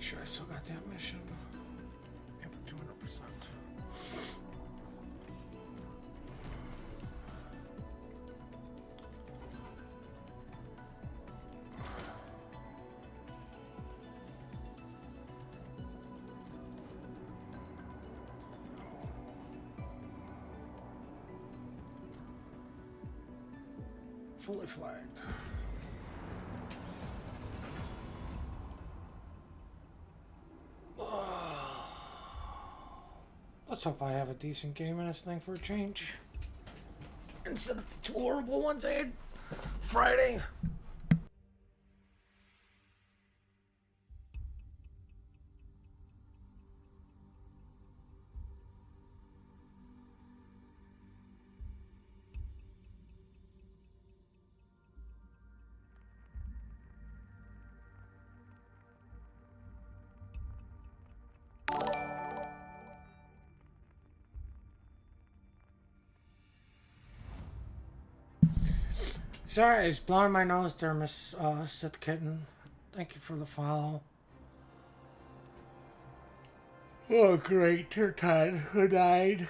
sure I still got that mission. Yep, 200%. Fully flagged. Let's hope I have a decent game in this thing for a change. Instead of the two horrible ones I had Friday. Sorry, I was blowing my nose there, Miss Sith Kitten. Thank you for the follow. Oh, great. You're tired. Who died?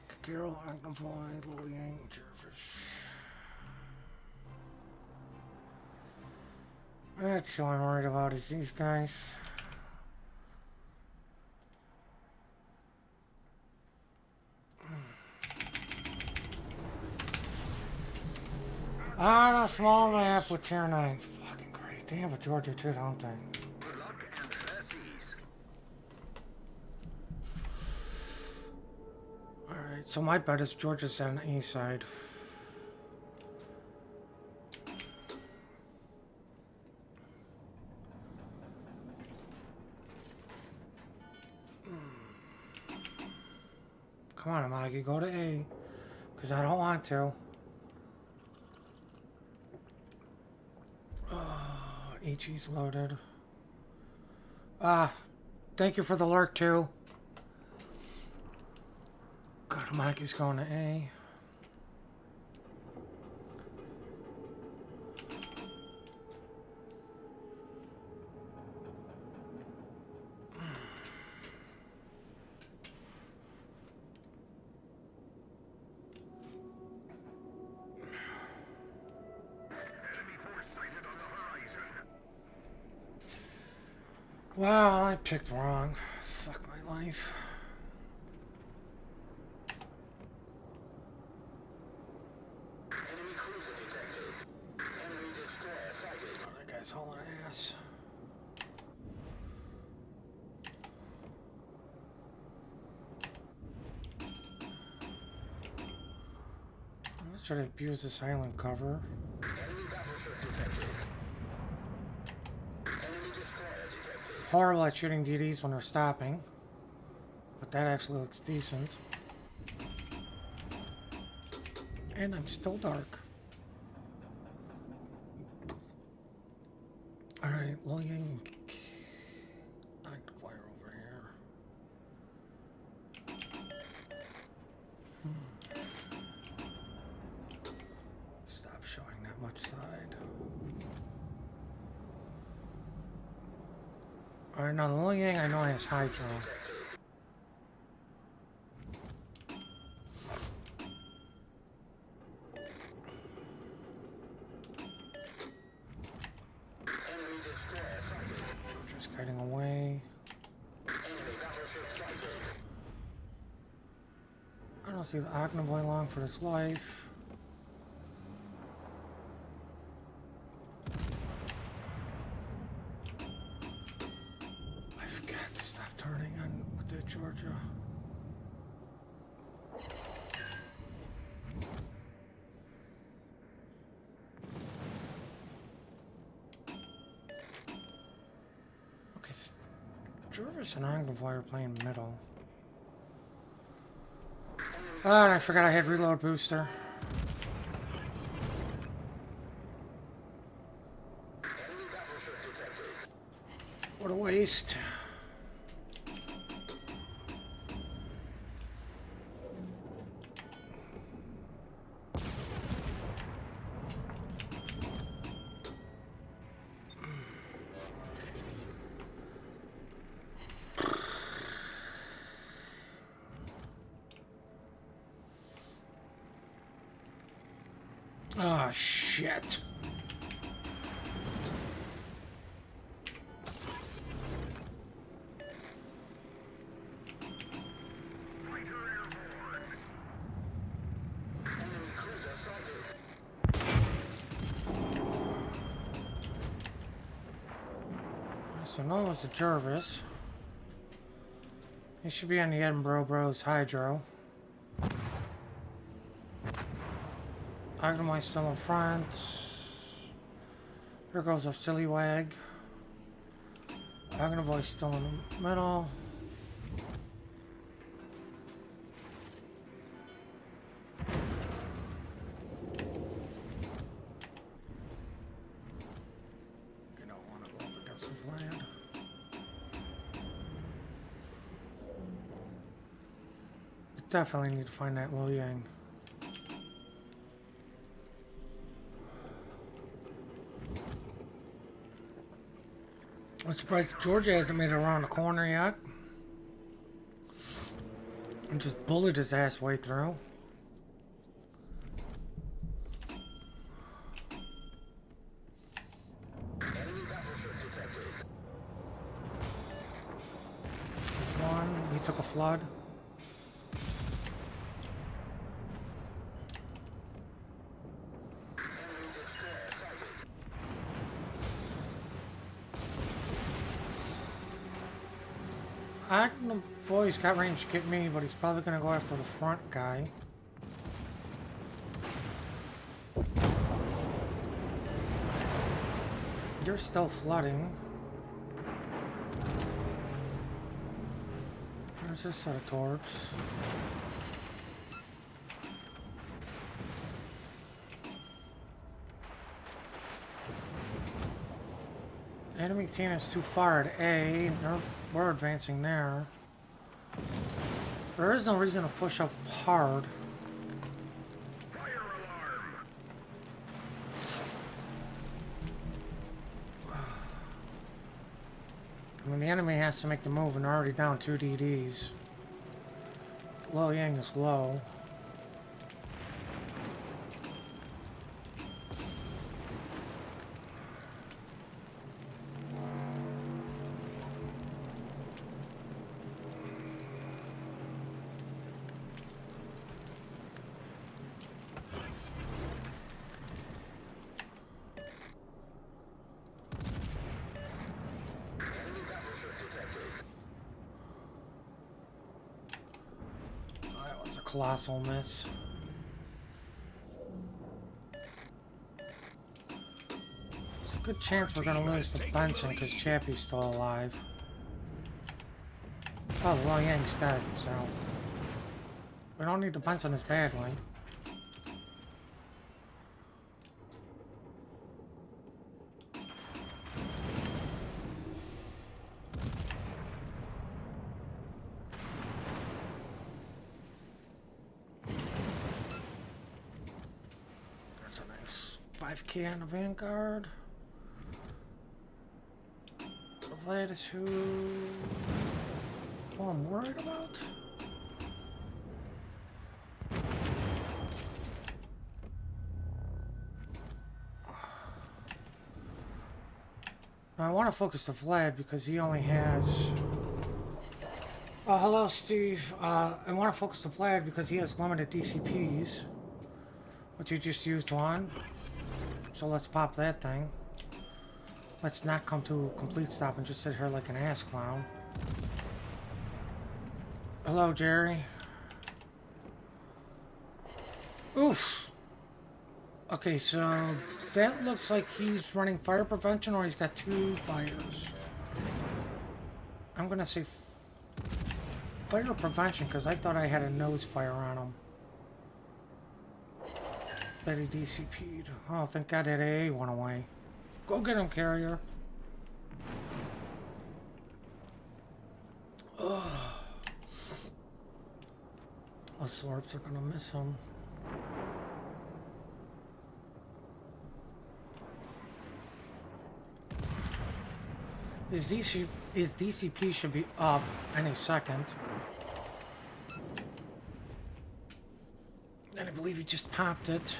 Kakiro, Agnevoy, Lil Yang, Jervis. That's all I'm worried about is these guys. Ah, a small map with tier 9. Fucking great. They have a Georgia too, don't they? Good luck and fair seas. Alright, so my bet is Georgia's on the east side. Come on, Maggie, go to A. Because I don't want to. HE's loaded. Thank you for the lurk, too. God, Maggie's going to A. Wow, I picked wrong. Fuck my life. Enemy cruiser detected. Enemy destroyer sighted. Oh, that guy's hauling ass. Let's try to abuse this island cover. Enemy battleship detected. Enemy destroyer detected. Horrible at shooting DDs when they're stopping. But that actually looks decent. And I'm still dark. Alright, Lo Yang. I can fire over here. Stop showing that much side. Alright, now Lo Yang I know has Hydro. Just kiting away. I don't see the Agnevoy long for his life. I forgot to stop turning on with the Georgia. Okay, Jervis and Agnevoy are playing middle. Oh, and I forgot I had reload booster. What a waste. Oh, shit. Enemy cruiser sighted. So no, it was the Jervis. He should be on the Edinburgh Bros Hydro. Agnemite still in front. Here goes our silly wag. Agnemite still in the middle. You don't want to go up against the Vlad. We definitely need to find that Lo Yang. I'm surprised Georgia hasn't made it around the corner yet. And just bullied his ass way through. Enemy battleship detected. There's one. He took a flood. Enemy destroyer sighted. Agnem Voice got range to get me, but he's probably gonna go after the front guy. You're still flooding. There's a set of torps. Enemy team is too far at A. We're advancing there. There is no reason to push up hard. Fire alarm. I mean, the enemy has to make the move, and they're already down 2 DDs. Lo Yang is low. Enemy battleship detected. That was a colossal miss. There's a good chance we're gonna lose to Benson because Chappie's still alive. Oh, Lo Yang's dead, so we don't need to Benson this badly. There's a nice 5K on the Vanguard. The Vlad is who I'm worried about. I want to focus the Vlad because he only has... hello, Steve. I want to focus the Vlad because he has limited DCPs. Which you just used one. So let's pop that thing. Let's not come to a complete stop and just sit here like an ass clown. Hello, Jerry. Oof. Okay, so that looks like he's running fire prevention or he's got 2 fires. I'm gonna say fire prevention because I thought I had a nose fire on him. That he DCP'd. Oh, thank God that AA went away. Go get him, carrier. Ugh. The Slorps are gonna miss him. His DCP should be up any second. And I believe he just popped it.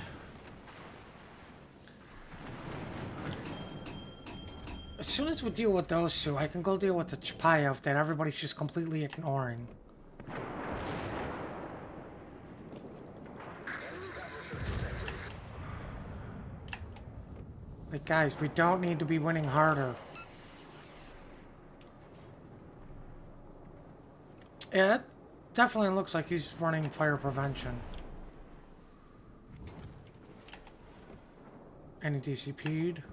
As soon as we deal with those two, I can go deal with the Chapayev that everybody's just completely ignoring. Like, guys, we don't need to be winning harder. Yeah, that definitely looks like he's running fire prevention. Any DCP'd?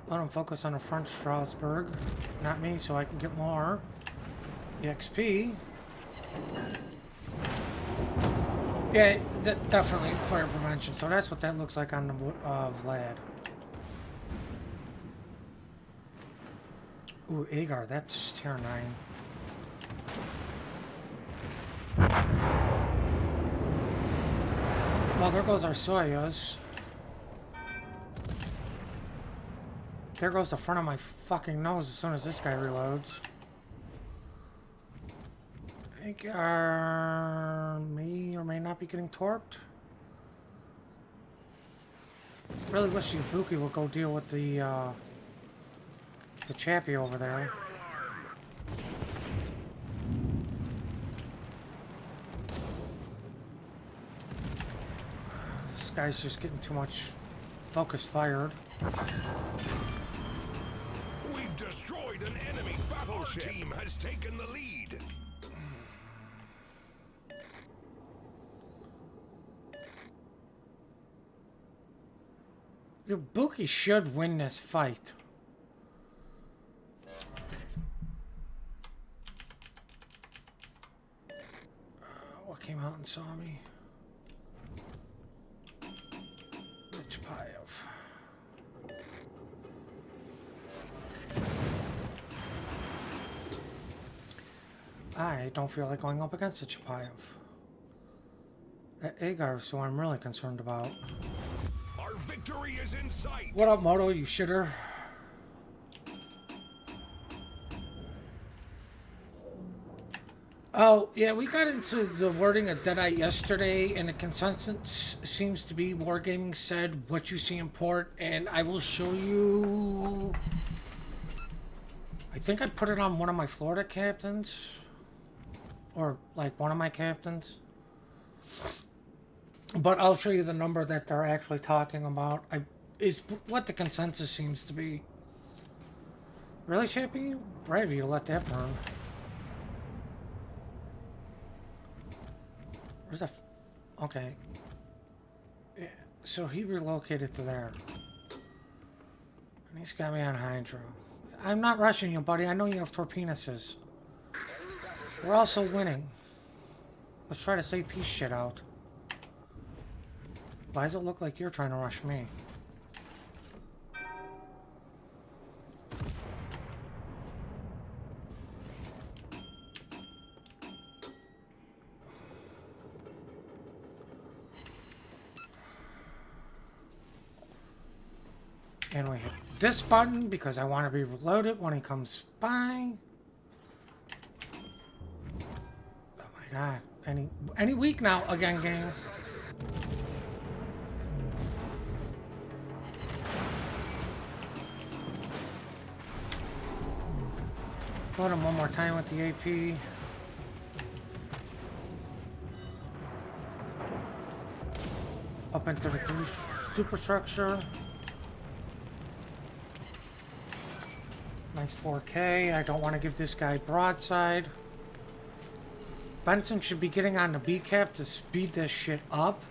Let him focus on the front Strasbourg. Not me, so I can get more EXP. Yeah, definitely fire prevention. So that's what that looks like on the Vlad. Ooh, Agar, that's tier 9. Well, there goes our Soyuz. There goes the front of my fucking nose as soon as this guy reloads. Agar may or may not be getting torped. Really wish Ibuki would go deal with the chappie over there. This guy's just getting too much focus fired. We've destroyed an enemy battleship. Our team has taken the lead. Ibuki should win this fight. What came out and saw me? The Chapayev. I don't feel like going up against the Chapayev. That Agar is who I'm really concerned about. Our victory is in sight. What up, Moto, you shitter? Oh, yeah, we got into the wording of Deadeye yesterday, and the consensus seems to be Wargaming said what you see in port, and I will show you. I think I put it on one of my Florida captains, or like one of my captains. But I'll show you the number that they're actually talking about. Is what the consensus seems to be. Really, Chappie? Brave of you to let that burn. Where's that? Okay. Yeah, so he relocated to there. And he's got me on Hydro. I'm not rushing you, buddy. I know you have torpenosis. We're also winning. Let's try to say peace shit out. Why does it look like you're trying to rush me? And we hit this button because I want to be reloaded when he comes by. Oh my god. Any week now again, game. Load him one more time with the AP. Up into the superstructure. Nice 4K. I don't want to give this guy broadside. Benson should be getting on the B cap to speed this shit up.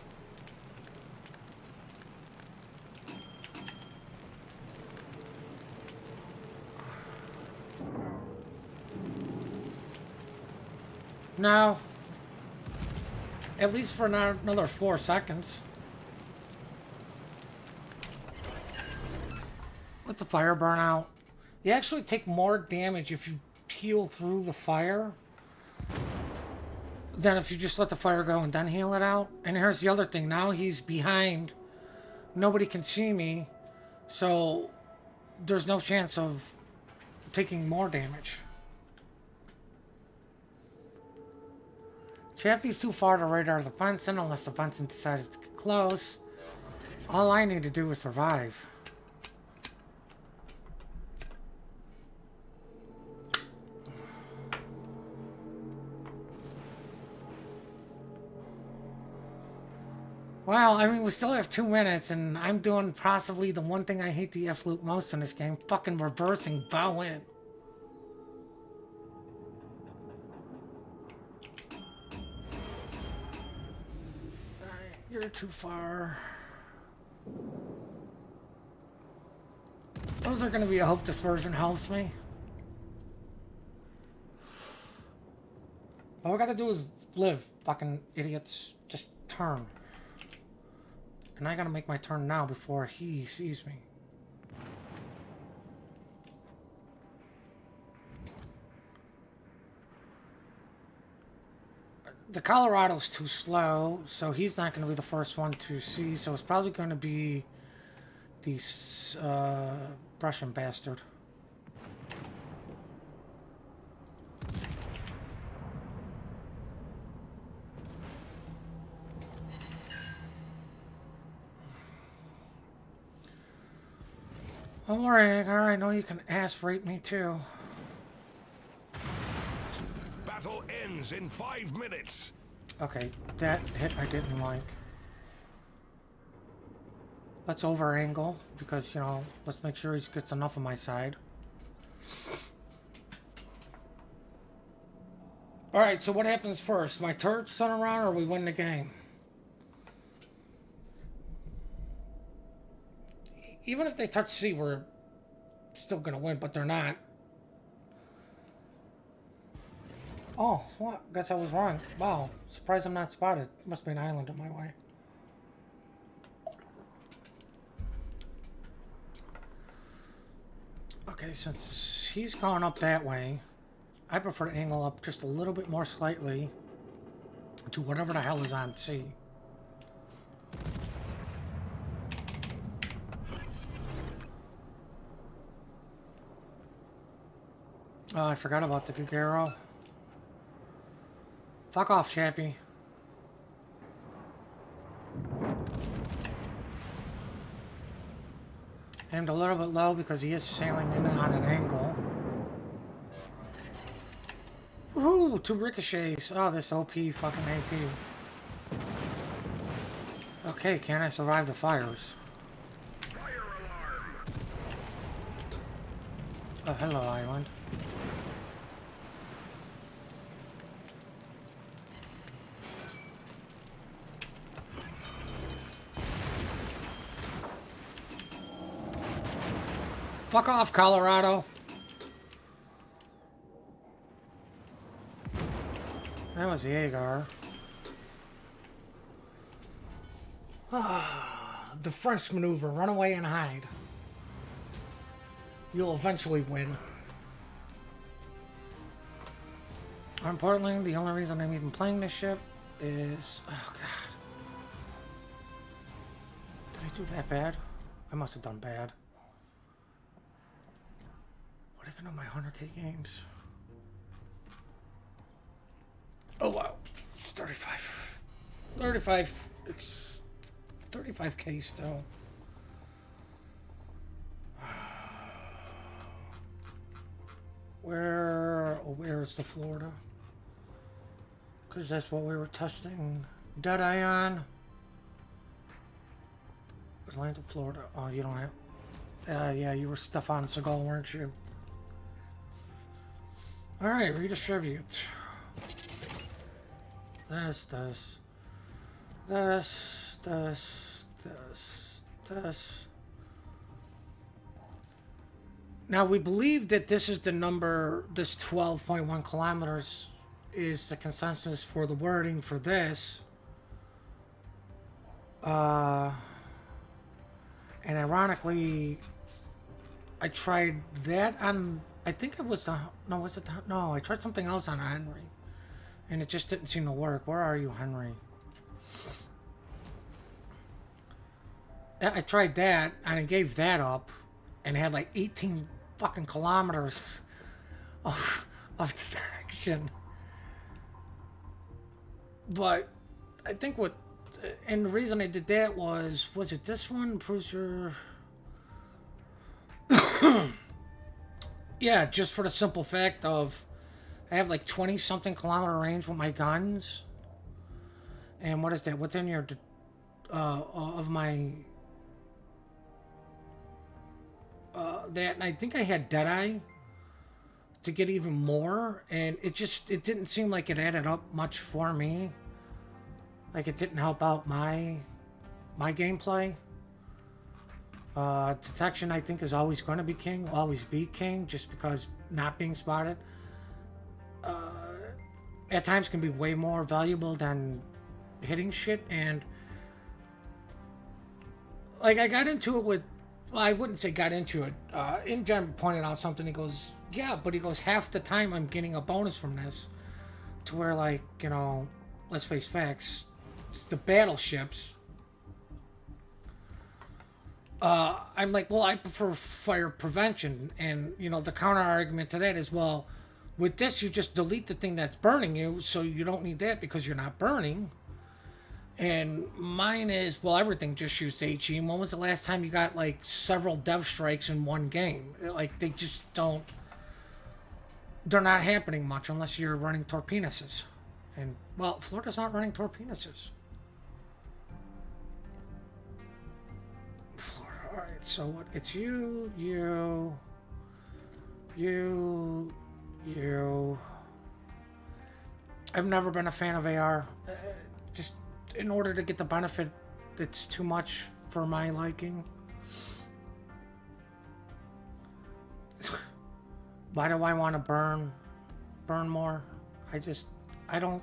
No. At least for another 4 seconds. Let the fire burn out. You actually take more damage if you heal through the fire than if you just let the fire go and then heal it out. And here's the other thing. Now he's behind. Nobody can see me. So there's no chance of taking more damage. Chappie's too far to radar the Benson unless the Benson decides to get close. All I need to do is survive. Well, I mean, we still have 2 minutes, and I'm doing possibly the one thing I hate the absolute most in this game, fucking reversing bow in. Alright, you're too far. Those are gonna be a hope this version helps me. All we gotta do is live, fucking idiots. Just turn. And I gotta make my turn now before he sees me. The Colorado's too slow, so he's not gonna be the first one to see, so it's probably gonna be the Russian bastard. Alright, I know you can ass rape me too. Battle ends in 5 minutes. Okay, that hit I didn't like. Let's over angle, because, you know, let's make sure he gets enough on my side. Alright, so what happens first? My turrets turn around or we win the game? Even if they touch C, we're still gonna win, but they're not. Oh, what? Guess I was wrong. Wow, surprised I'm not spotted. Must be an island in my way. Okay, since he's gone up that way, I prefer to angle up just a little bit more slightly to whatever the hell is on C. Oh, I forgot about the Gagero. Fuck off, Chappie. Aimed a little bit low because he is sailing in on an angle. Woohoo! 2 ricochets. Oh, this OP fucking AP. Okay, can I survive the fires? Fire alarm! Oh, hello, island. Fuck off, Colorado. That was the Agar. The French maneuver, run away and hide. You'll eventually win. More importantly, the only reason I'm even playing this ship is... Oh, God. Did I do that bad? I must have done bad. What happened to my 100k games? Oh, wow. 35k still. Where's the Florida? Because that's what we were testing. Dead Ion. Atlanta, Florida. Oh, you don't have... yeah, you were Stefan Seagal, weren't you? Alright, redistribute. This. Now, we believe that this is the number, this 12.1 kilometers is the consensus for the wording for this. And ironically, I tried that on, I think it was the, no, was it the, no, I tried something else on Henry. And it just didn't seem to work. Where are you, Henry? I tried that, and I gave that up, and had like 18 fucking kilometers of direction. But I think what And the reason I did that was it this one? Improves your... Yeah, just for the simple fact of I have like 20 something kilometer range with my guns. And what is that? Within your of my that, and I think I had Deadeye to get even more, and it didn't seem like it added up much for me. Like it didn't help out my gameplay. Detection, I think, is always going to be king, always be king, just because not being spotted at times can be way more valuable than hitting shit. And like I got into it with, well, I wouldn't say got into it. InGen pointed out something. He goes, yeah, but he goes, half the time I'm getting a bonus from this, to where, like, you know, let's face facts, it's the battleships. I'm like, well, I prefer fire prevention, and you know, the counter argument to that is, well, with this you just delete the thing that's burning you, so you don't need that because you're not burning. And mine is, well, everything just shoots HE. And when was the last time you got like several dev strikes in one game? Like, they just don't, they're not happening much unless you're running torpenuses. And, well, Florida's not running torpenuses. Florida, alright, so what? It's you. I've never been a fan of AR. Just in order to get the benefit, it's too much for my liking. Why do I want to burn more? I don't.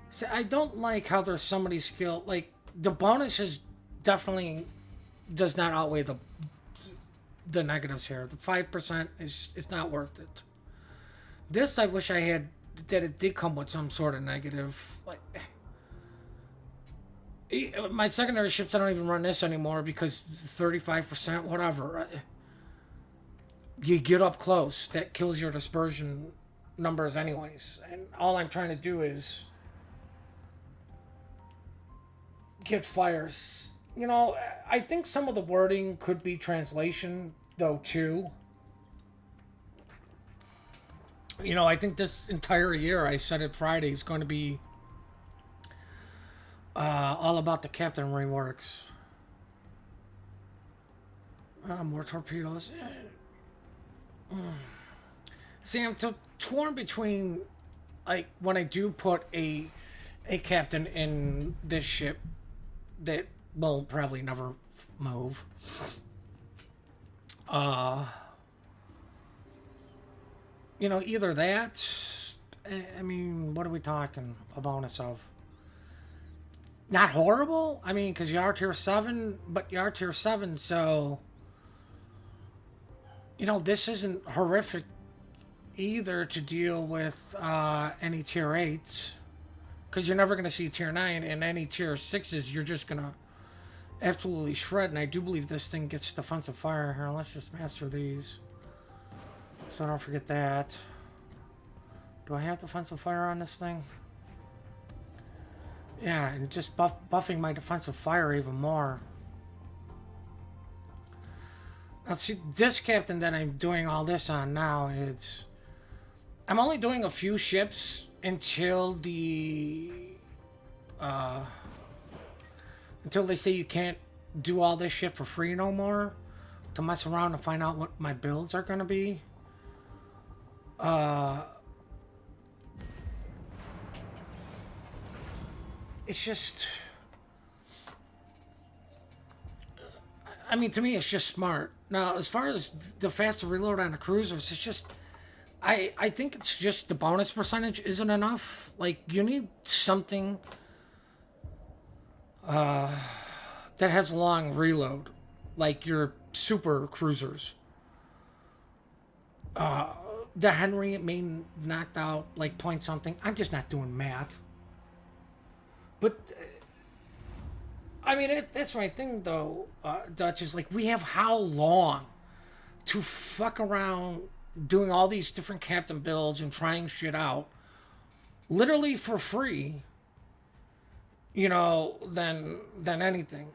See, I don't like how there's somebody skill. Like, the bonuses definitely does not outweigh the negatives here. The 5% is not worth it. This, I wish I had, that it did come with some sort of negative. Like, my secondary ships, I don't even run this anymore because 35%, whatever. You get up close, that kills your dispersion numbers anyways. And all I'm trying to do is get fires. You know, I think some of the wording could be translation, though, too. You know, I think this entire year, I said it Friday, is going to be all about the captain reworks. More torpedoes. See, I'm torn between, like, when I do put a captain in this ship that will probably never move. You know, either that, I mean, what are we talking a bonus of? Not horrible? I mean, because you are tier 7, but you are tier 7, so, you know, this isn't horrific either to deal with any tier 8s, because you're never going to see tier 9, and any tier 6s, you're just going to absolutely shred. And I do believe this thing gets defensive fire here. Let's just master these, so I don't forget that. Do I have defensive fire on this thing? Yeah, and just buffing my defensive fire even more. Now see, this captain that I'm doing all this on now, is, I'm only doing a few ships until the until they say you can't do all this shit for free no more, to mess around and find out what my builds are gonna be. It's just, I mean, to me, it's just smart. Now, as far as the faster reload on the cruisers, it's just, I think it's just the bonus percentage isn't enough. Like, you need something that has a long reload, like your super cruisers. The Henry, it may knocked out like point something. I'm just not doing math. But, I mean, that's my thing, though, Dutch, is like, we have how long to fuck around doing all these different captain builds and trying shit out literally for free, you know, than anything.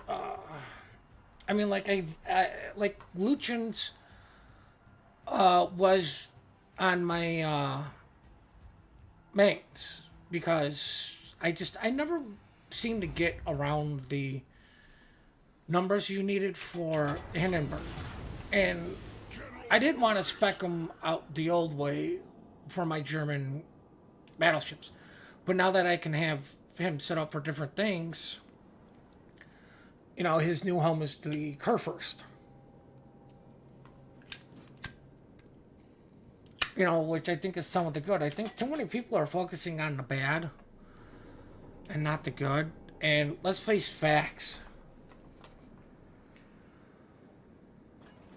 I mean, like like Lucian's was on my mains because I never seemed to get around the numbers you needed for Hindenburg, and I didn't want to spec them out the old way for my German battleships. But now that I can have him set up for different things, you know, his new home is the Kurfürst. You know, which I think is some of the good. I think too many people are focusing on the bad and not the good. And let's face facts.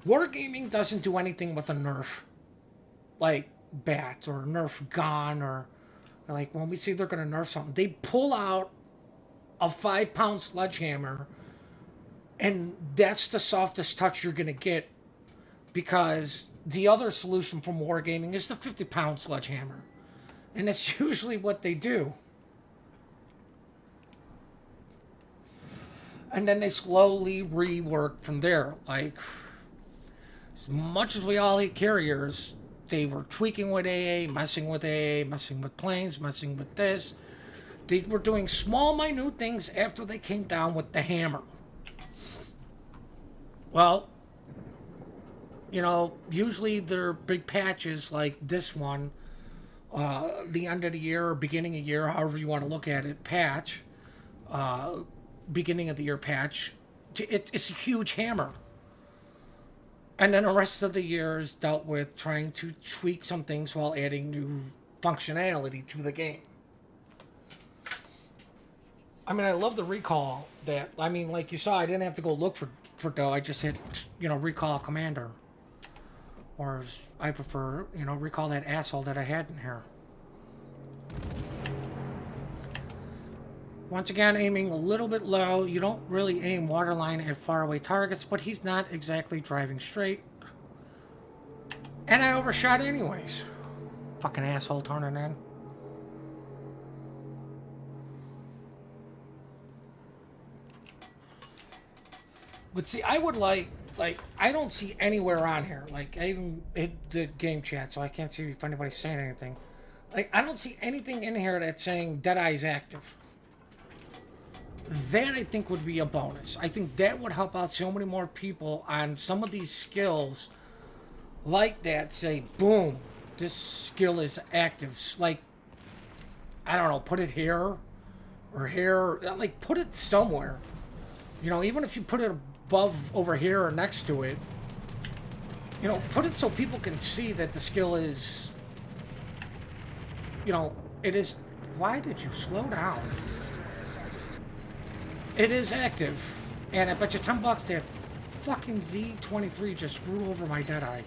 Wargaming doesn't do anything with a nerf. Like bat or nerf gun or like when we see they're going to nerf something, they pull out a 5-pound sledgehammer and that's the softest touch you're going to get because the other solution from wargaming is the 50-pound sledgehammer. And that's usually what they do. And then they slowly rework from there. Like, as much as we all hate carriers, they were tweaking with messing with messing with planes, messing with this. They were doing small, minute things after they came down with the hammer. Well, you know, usually they're big patches like this one, the end of the year or beginning of year, however you want to look at it, patch, beginning of the year patch. It's a huge hammer. And then the rest of the year is dealt with trying to tweak some things while adding new functionality to the game. I mean, I love the recall that, I mean, like you saw, I didn't have to go look for Doe. I just hit, you know, recall commander. Or as I prefer, you know, recall that asshole that I had in here. Once again, aiming a little bit low. You don't really aim waterline at faraway targets, but he's not exactly driving straight. And I overshot anyways. Fucking asshole turning in. But see, I would like, I don't see anywhere on here. Like, I even hit the game chat, so I can't see if anybody's saying anything. Like, I don't see anything in here that's saying Deadeye's active. That, I think, would be a bonus. I think that would help out so many more people on some of these skills like that. Say, boom, this skill is active. Like, I don't know, put it here or here. Like, put it somewhere. You know, even if you put it above, over here or next to it, you know, put it so people can see that the skill is, you know, it is. Why did you slow down? It is active, and I bet you $10 that fucking Z23 just screwed over my Deadeye.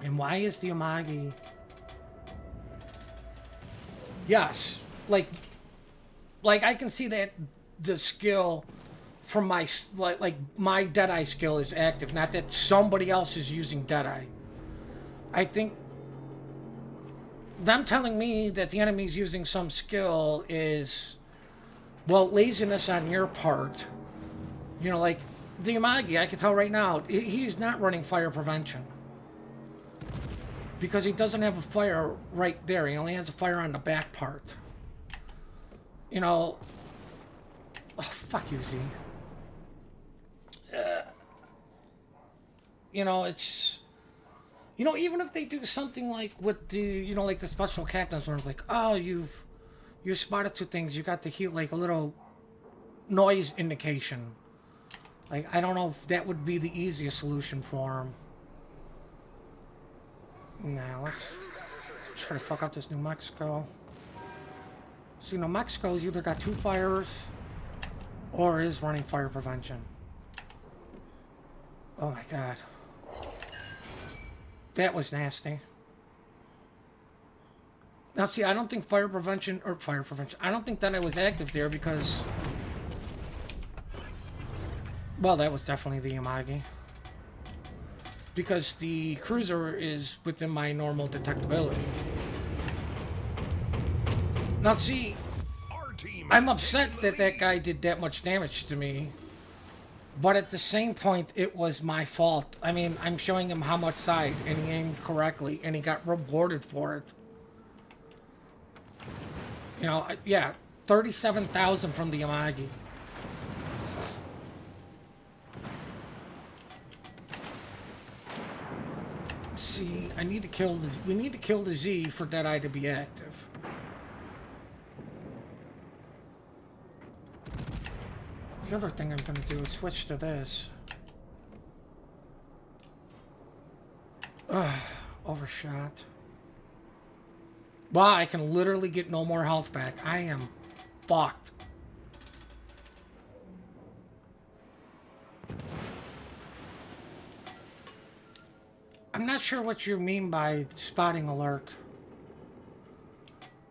And why is the Amagi? Yes, like I can see that the skill from my like my Deadeye skill is active, not that somebody else is using Deadeye. I think them telling me that the enemy's using some skill is, well, laziness on your part. You know, like the Amagi, I can tell right now, he's not running fire prevention. Because he doesn't have a fire right there. He only has a fire on the back part. You know, oh, fuck you, Z. You know, it's, you know, even if they do something like with the, you know, like the special captains where it's like, oh, you spotted two things. You got the heat, like a little noise indication. Like, I don't know if that would be the easiest solution for him. Now, let's try to fuck up this New Mexico. See, New Mexico's either got 2 fires or is running fire prevention. Oh my god. That was nasty. Now, see, I don't think fire prevention, I don't think that I was active there because, well, that was definitely the Amagi. Because the cruiser is within my normal detectability. Now see, Our team I'm has upset taken the that that lead. guy did that much damage to me. But at the same point, it was my fault. I mean, I'm showing him how much side, and he aimed correctly, and he got rewarded for it. You know, yeah, 37,000 from the Amagi. See, I need to kill the. We need to kill the Z for Deadeye to be active. The other thing I'm going to do is switch to this. Overshot. Wow, I can literally get no more health back. I am fucked. I'm not sure what you mean by spotting alert.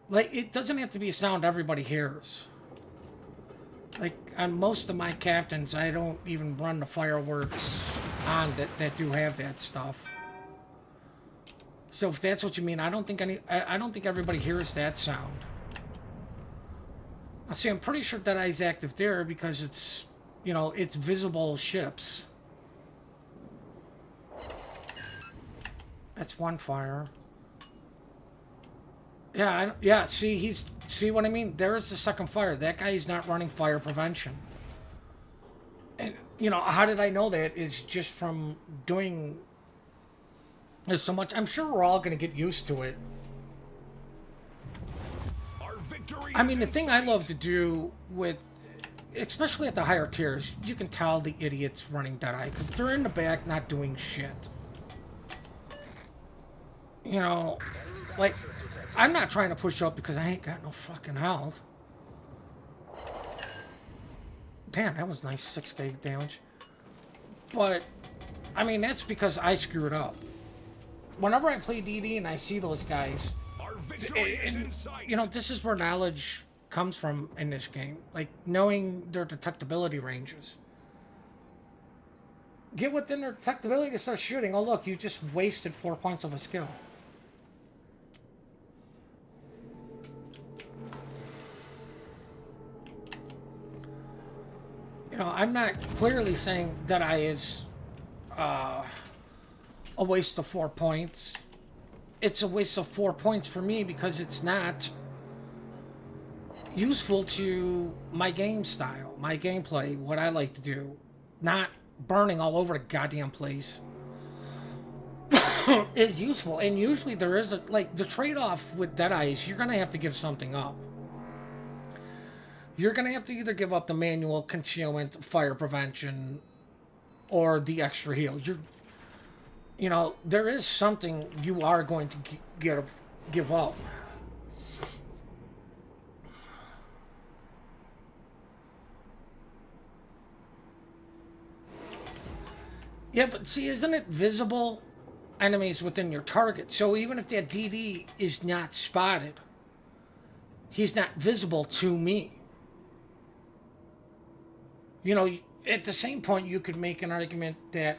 Like, it doesn't have to be a sound everybody hears. Like, on most of my captains, I don't even run the fireworks on that do have that stuff. So if that's what you mean, I don't think everybody hears that sound. I see, I'm pretty sure that Eye's active there because it's, you know, it's visible ships. That's one fire. Yeah, yeah, see what I mean? There's the second fire. That guy is not running fire prevention. And, you know, how did I know that? Is just from doing this so much. I'm sure we're all going to get used to it. Our victory I mean, is the thing in I sight. love to do with, especially at the higher tiers, you can tell the idiots running Deadeye because they're in the back not doing shit. You know, like, I'm not trying to push up because I ain't got no fucking health. Damn, that was nice 6k damage. But, I mean, that's because I screwed up. Whenever I play DD and I see those guys, Our victory is in and, sight. you know, this is where knowledge comes from in this game. Like, knowing their detectability ranges. Get within their detectability to start shooting. Oh, look, you just wasted 4 points of a skill. You know, I'm not clearly saying that I is a waste of 4 points. It's a waste of 4 points for me because it's not useful to my game style, my gameplay, what I like to do. Not burning all over the goddamn place is useful. And usually there is like the trade-off with Deadeye is you're gonna have to give something up. You're gonna have to either give up the manual concealment, fire prevention, or the extra heal. You know, there is something you are going to give up. Yeah, but see, isn't it visible enemies within your target? So even if that DD is not spotted, he's not visible to me. You know, at the same point, you could make an argument that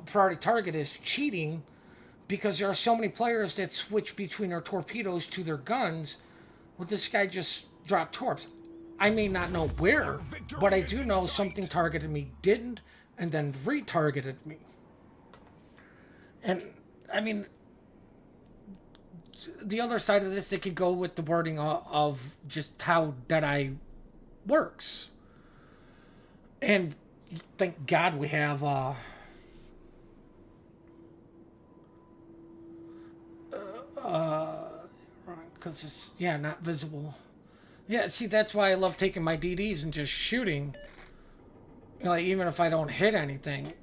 priority target is cheating because there are so many players that switch between their torpedoes to their guns. Well, this guy just dropped torps. I may not know where, but I do know something targeted me, didn't, and then retargeted me. And, I mean, the other side of this, they could go with the wording of just how Deadeye works. And thank God we have because it's, yeah, not visible. Yeah, see, that's why I love taking my DDs and just shooting. You know, like, even if I don't hit anything,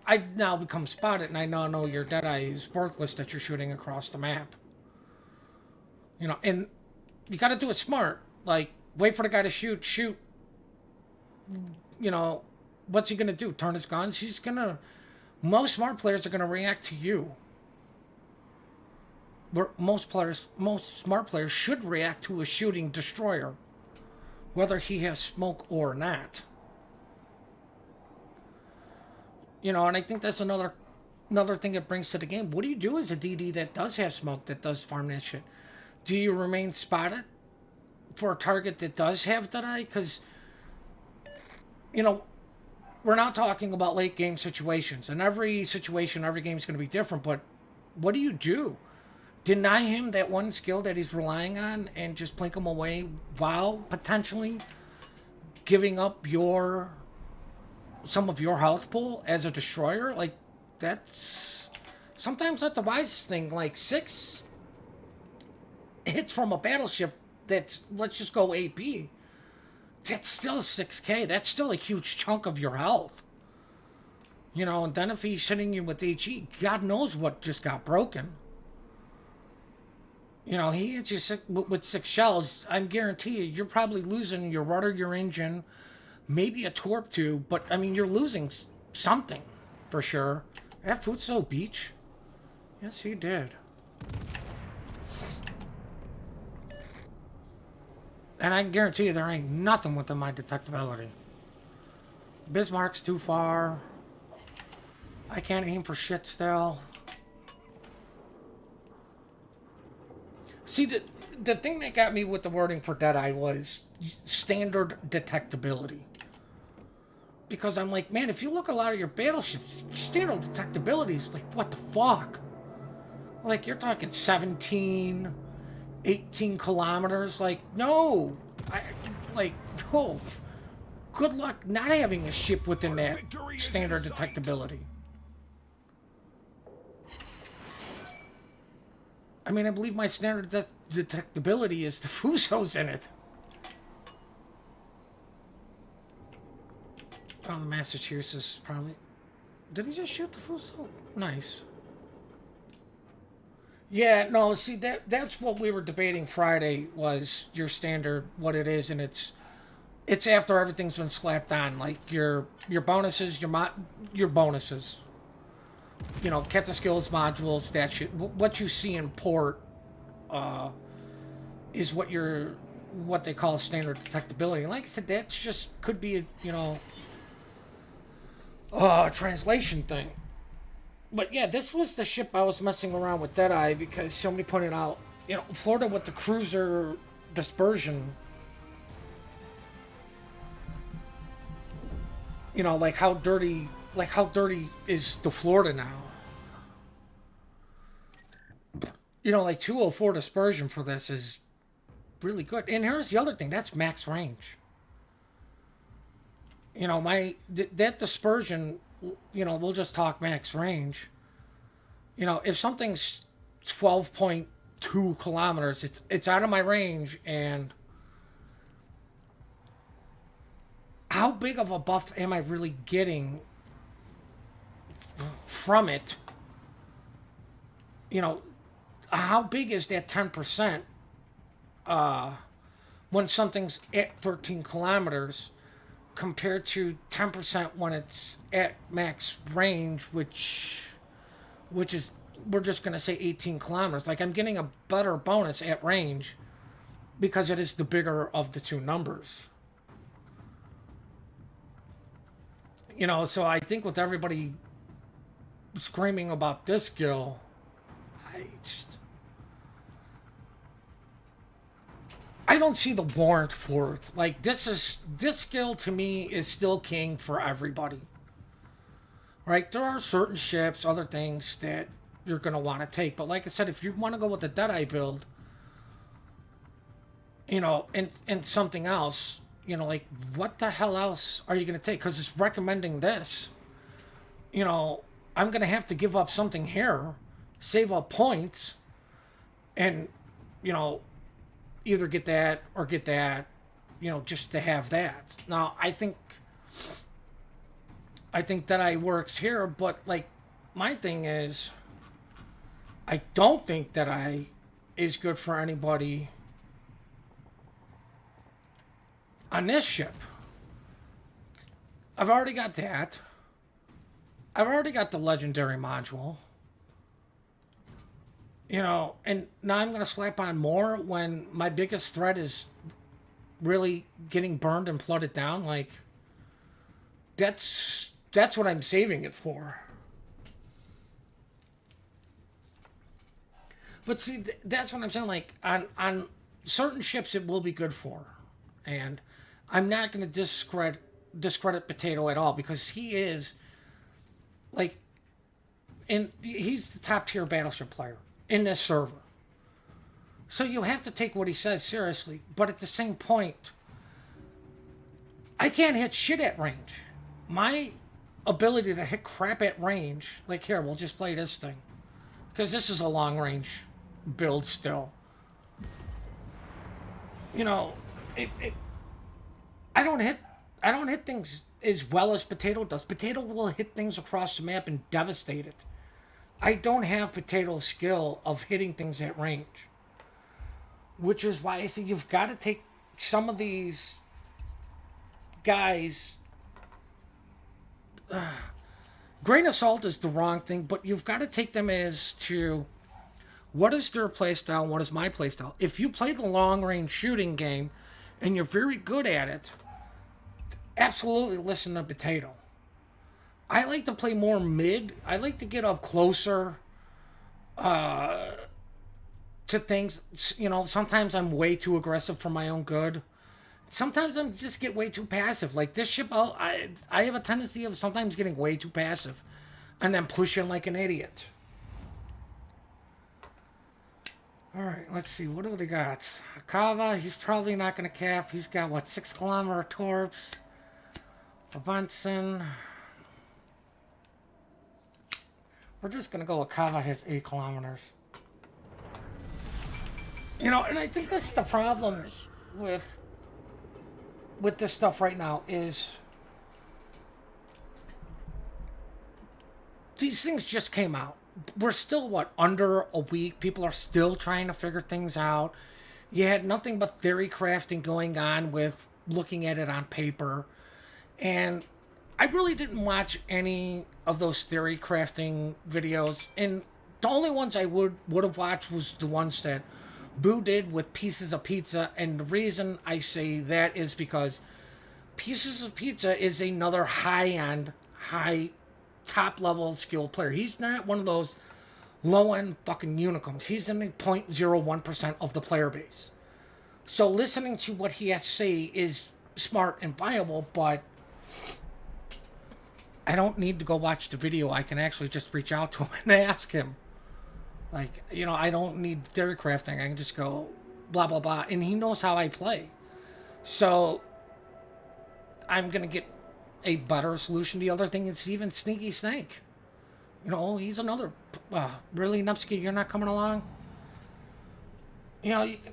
I now become spotted and I now know your Deadeye is worthless that you're shooting across the map. You know, and you got to do it smart. Like, wait for the guy to shoot. You know, what's he gonna do? Turn his guns? He's gonna. Most smart players are gonna react to you. Where most smart players should react to a shooting destroyer, whether he has smoke or not. You know, and I think that's another thing it brings to the game. What do you do as a DD that does have smoke, that does farm that shit? do you remain spotted for a target that does have Deadeye? Because, you know, we're not talking about late game situations. And every situation, every game is going to be different. But what do you do? Deny him that one skill that he's relying on and just plink him away while potentially giving up some of your health pool as a destroyer? Like, that's sometimes not the wisest thing. Like, 6 hits from a battleship that's, let's just go AP. That's still 6k. That's still a huge chunk of your health. You know, and then if he's hitting you with HE, God knows what just got broken. You know, he hits you with 6 shells. I'm guarantee you're probably losing your rudder, your engine, maybe a torp tube, but I mean, you're losing something for sure. That Futso Beach? Yes, he did. And I can guarantee you there ain't nothing within my detectability. Bismarck's too far. I can't aim for shit still. See, the thing that got me with the wording for Deadeye was standard detectability. Because I'm like, man, if you look at a lot of your battleships, standard detectability is like, what the fuck? Like, you're talking 17, 18 kilometers. Like, no. No. Good luck not having a ship within that standard detectability. I mean, I believe my standard detectability is the Fusos in it. Oh, the Massachusetts probably... Did he just shoot the Fuso? Nice. Yeah, no, see, that's what we were debating Friday, was your standard, what it is, and it's after everything's been slapped on, like your bonuses, your bonuses. You know, Captain Skills modules, that shit. What you see in port is what they call standard detectability. And like I said, that just could be a translation thing. But yeah, this was the ship I was messing around with Deadeye because somebody pointed out, Florida with the cruiser dispersion. Like how dirty is the Florida now? Like 204 dispersion for this is really good. And here's the other thing, that's max range. That dispersion, we'll just talk max range. If something's 12.2 kilometers, it's out of my range, and how big of a buff am I really getting from it? How big is that 10% when something's at 13 kilometers compared to 10% when it's at max range, which is, we're just going to say 18 kilometers. Like, I'm getting a better bonus at range because it is the bigger of the two numbers. So I think with everybody screaming about this skill, I don't see the warrant for it. Like, this skill to me is still king for everybody. Right? There are certain ships, other things that you're going to want to take. But like I said, if you want to go with the Deadeye build, and something else, like, what the hell else are you going to take? Because it's recommending this. I'm going to have to give up something here, save up points, and, either get that or get that, just to have that. Now, I think Deadeye works here, but, like, my thing is, I don't think Deadeye is good for anybody on this ship. I've already got that. I've already got the legendary module. And now I'm going to slap on more when my biggest threat is really getting burned and flooded down. Like, that's what I'm saving it for. But see, that's what I'm saying. Like on certain ships, it will be good for, and I'm not going to discredit Potato at all because he is like, and he's the top tier battleship player in this server. So you have to take what he says seriously. But at the same point, I can't hit shit at range. My ability to hit crap at range, like here, we'll just play this thing. Because this is a long range build still. You know, I don't hit things as well as Potato does. Potato will hit things across the map and devastate it. I don't have Potato's skill of hitting things at range. Which is why I say you've got to take some of these guys. Grain of salt is the wrong thing, but you've got to take them as to what is their playstyle and what is my playstyle. If you play the long range shooting game and you're very good at it, absolutely listen to Potato. I like to play more mid. I like to get up closer to things. You know, sometimes I'm way too aggressive for my own good. Sometimes I just get way too passive. Like this ship, I have a tendency of sometimes getting way too passive and then pushing like an idiot. All right, let's see. What do they got? Akava, he's probably not going to cap. He's got, what, 6-kilometer torps. Bunsen. We're just going to go Akava has 8 kilometers. You know, and I think that's the problem with this stuff right now is these things just came out. We're still, what, under a week? People are still trying to figure things out. You had nothing but theory crafting going on with looking at it on paper. And I really didn't watch any of those theory crafting videos. And the only ones I would have watched was the ones that Boo did with Pieces of Pizza. And the reason I say that is because Pieces of Pizza is another high-end, top-level skilled player. He's not one of those low-end fucking unicorns. He's in the 0.01% of the player base. So listening to what he has to say is smart and viable, but I don't need to go watch the video. I can actually just reach out to him and ask him. Like, you know, I don't need theory crafting. I can just go blah, blah, blah. And he knows how I play. So I'm going to get a better solution. The other thing is even Sneaky Snake. You know, he's another. Really, Nupsky, you're not coming along? You know, you can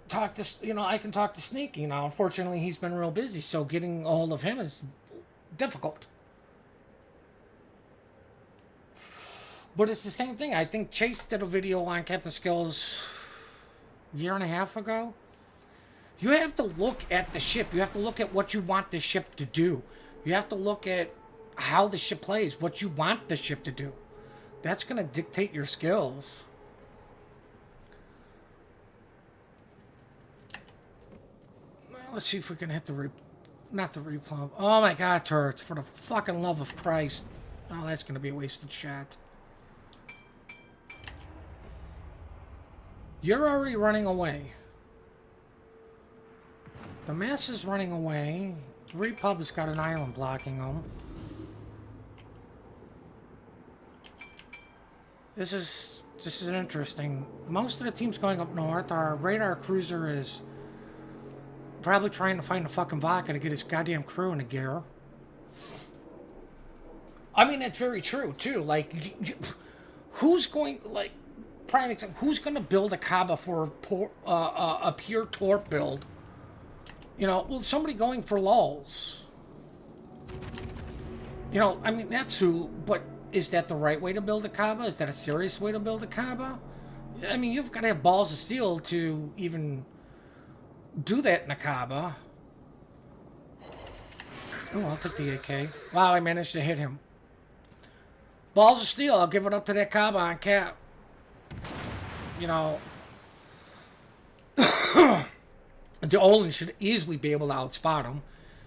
talk to, you know, I can talk to Sneaky. Now, unfortunately, he's been real busy, so getting a hold of him is difficult. But it's the same thing. I think Chase did a video on Captain Skills a year and a half ago. You have to look at the ship. You have to look at what you want the ship to do. You have to look at how the ship plays, what you want the ship to do. That's going to dictate your skills. Well, let's see if we can hit the not the replumb. Oh my god, turrets, for the fucking love of Christ. Oh, that's going to be a wasted shot. You're already running away. The mass is running away. Repub has got an island blocking them. This is interesting. Most of the team's going up north. Our radar cruiser is probably trying to find a fucking vodka to get his goddamn crew in a gear. I mean, that's very true, too. Like, who's going, like, prime example, who's going to build a Kaba for a pure torp build? You know, well, somebody going for lulls. You know, I mean, that's who, but is that the right way to build a Kaba? Is that a serious way to build a Kaba? I mean, you've got to have balls of steel to even do that in a Kaba. Oh, I'll take the AK. Wow, I managed to hit him. Balls of steel, I'll give it up to that Kaba on cap. You know, the Olin should easily be able to outspot him.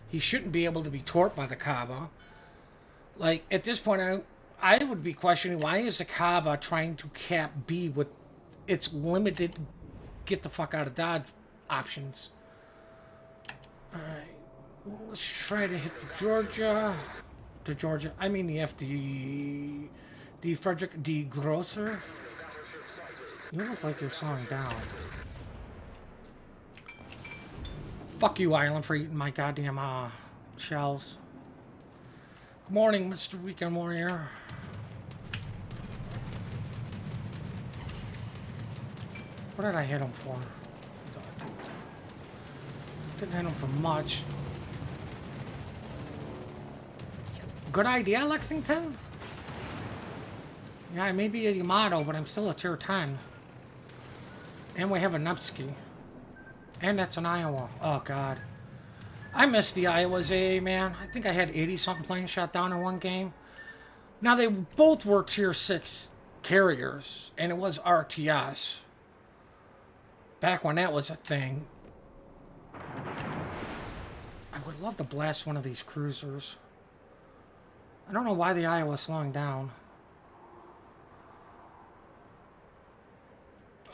He shouldn't be able to be torped by the Kaba. Like, at this point, I would be questioning, why is the Kaba trying to cap B with it's limited get the fuck out of Dodge options. Alright. Let's try to hit the Georgia. The Georgia. I mean the FD. The Frederick D. Grosser. You look like you're slowing down. Fuck you, Island, for eating my goddamn shells. Good morning, Mr. Weekend Warrior. What did I hit him for? Didn't hit him for much. Good idea, Lexington? Yeah, I may be a Yamato, but I'm still a tier 10. And we have a Nevsky. And that's an Iowa. Oh, God. I miss the Iowas, man. I think I had 80-something planes shot down in one game. Now, they both were tier 6 carriers, and it was RTS. Back when that was a thing. I would love to blast one of these cruisers. I don't know why the Iowa's slowing down.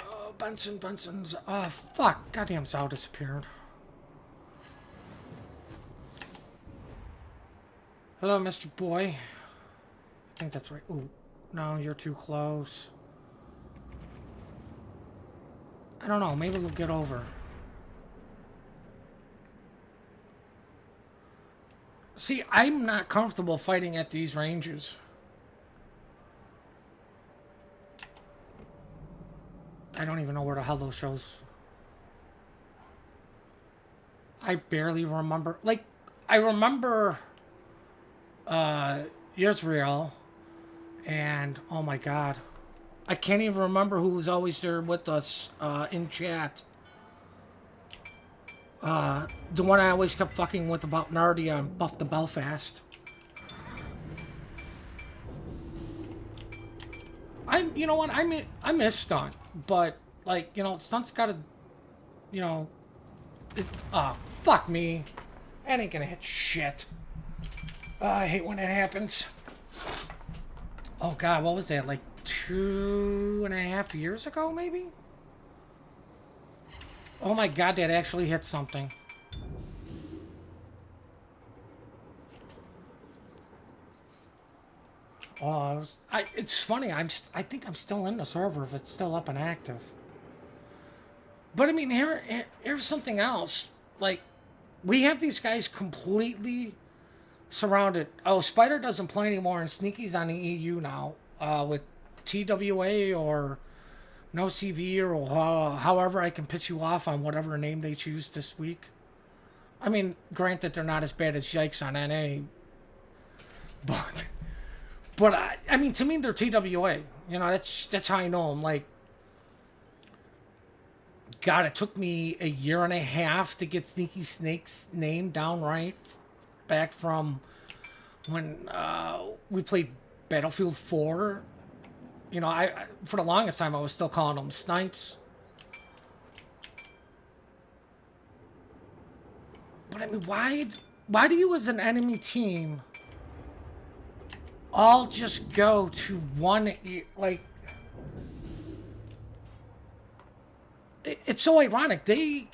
Oh, Benson's... Oh, fuck. Goddamn Zath disappeared. Hello, Mr. Boy. I think that's right. Ooh, no, you're too close. I don't know. Maybe we'll get over. See, I'm not comfortable fighting at these ranges. I don't even know where the hell those shows. I barely remember. Like, I remember Israel, and oh my God, I can't even remember who was always there with us in chat. The one I always kept fucking with about Nardia and Buff the Belfast. You know what, I miss Stunt, but like, you know, Stunt's gotta, you know, fuck me. That ain't gonna hit shit. I hate when that happens. Oh God, what was that? Like 2.5 years ago, maybe? Oh my God, that actually hit something. Oh, it's funny. I think I'm still in the server if it's still up and active. But I mean, here's something else. Like, we have these guys completely surrounded. Oh, Spider doesn't play anymore, and Sneaky's on the EU now with TWA or no CV or however I can piss you off on whatever name they choose this week. I mean, granted, they're not as bad as Yikes on NA, but I mean, to me, they're TWA. You know, that's how I know them. Like, God, it took me 1.5 years to get Sneaky Snake's name down right, back from when we played Battlefield 4. You know, I for the longest time, I was still calling them Snipes. But I mean, why do you as an enemy team all just go to one, like, it's so ironic. They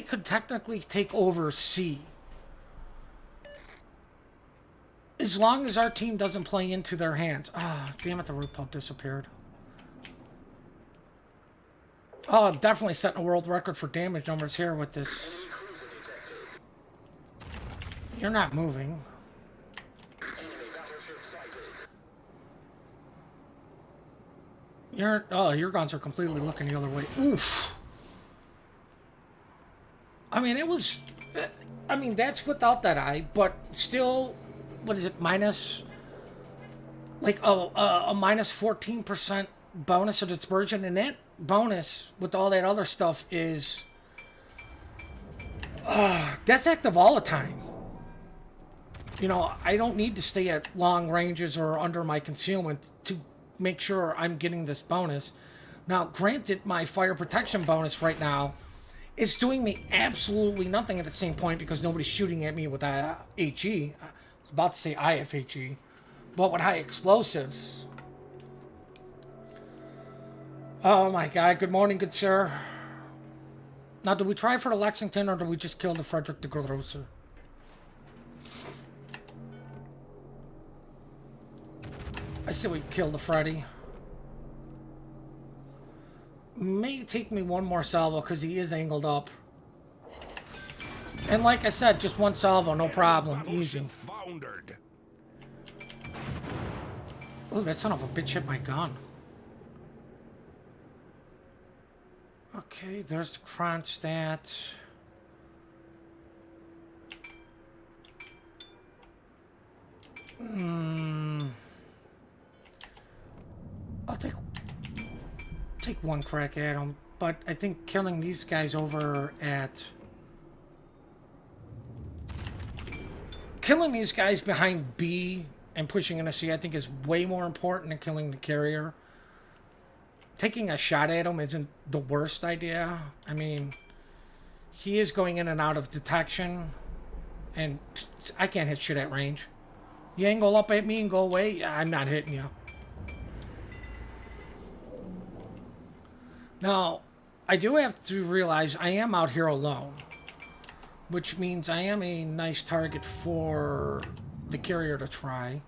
could technically take over C. As long as our team doesn't play into their hands. Ah, oh, damn it, the root pub disappeared. Oh, I'm definitely setting a world record for damage numbers here with this. You're not moving. Your guns are completely looking the other way. Oof. I mean, it was... I mean, that's without that eye, but still... What is it, minus, like a minus 14% bonus of dispersion, and that bonus with all that other stuff is, that's active all the time. You know, I don't need to stay at long ranges or under my concealment to make sure I'm getting this bonus. Now, granted, my fire protection bonus right now is doing me absolutely nothing at the same point because nobody's shooting at me with HE. I was about to say IFHE, but with high explosives. Oh my god, good morning, good sir. Now, do we try for the Lexington or do we just kill the Frederick the Grosser? I say we kill the Freddy. May take me one more salvo because he is angled up. And like I said, just one salvo, no problem. Easy. Foundered. Oh, that son of a bitch hit my gun. Okay, there's the Kronstadt. I'll take one crack at him, but I think killing these guys over at... Killing these guys behind B and pushing into C, I think is way more important than killing the carrier. Taking a shot at him isn't the worst idea. I mean, he is going in and out of detection, and I can't hit shit at range. You angle up at me and go away, I'm not hitting you. Now, I do have to realize I am out here alone, which means I am a nice target for the carrier to try.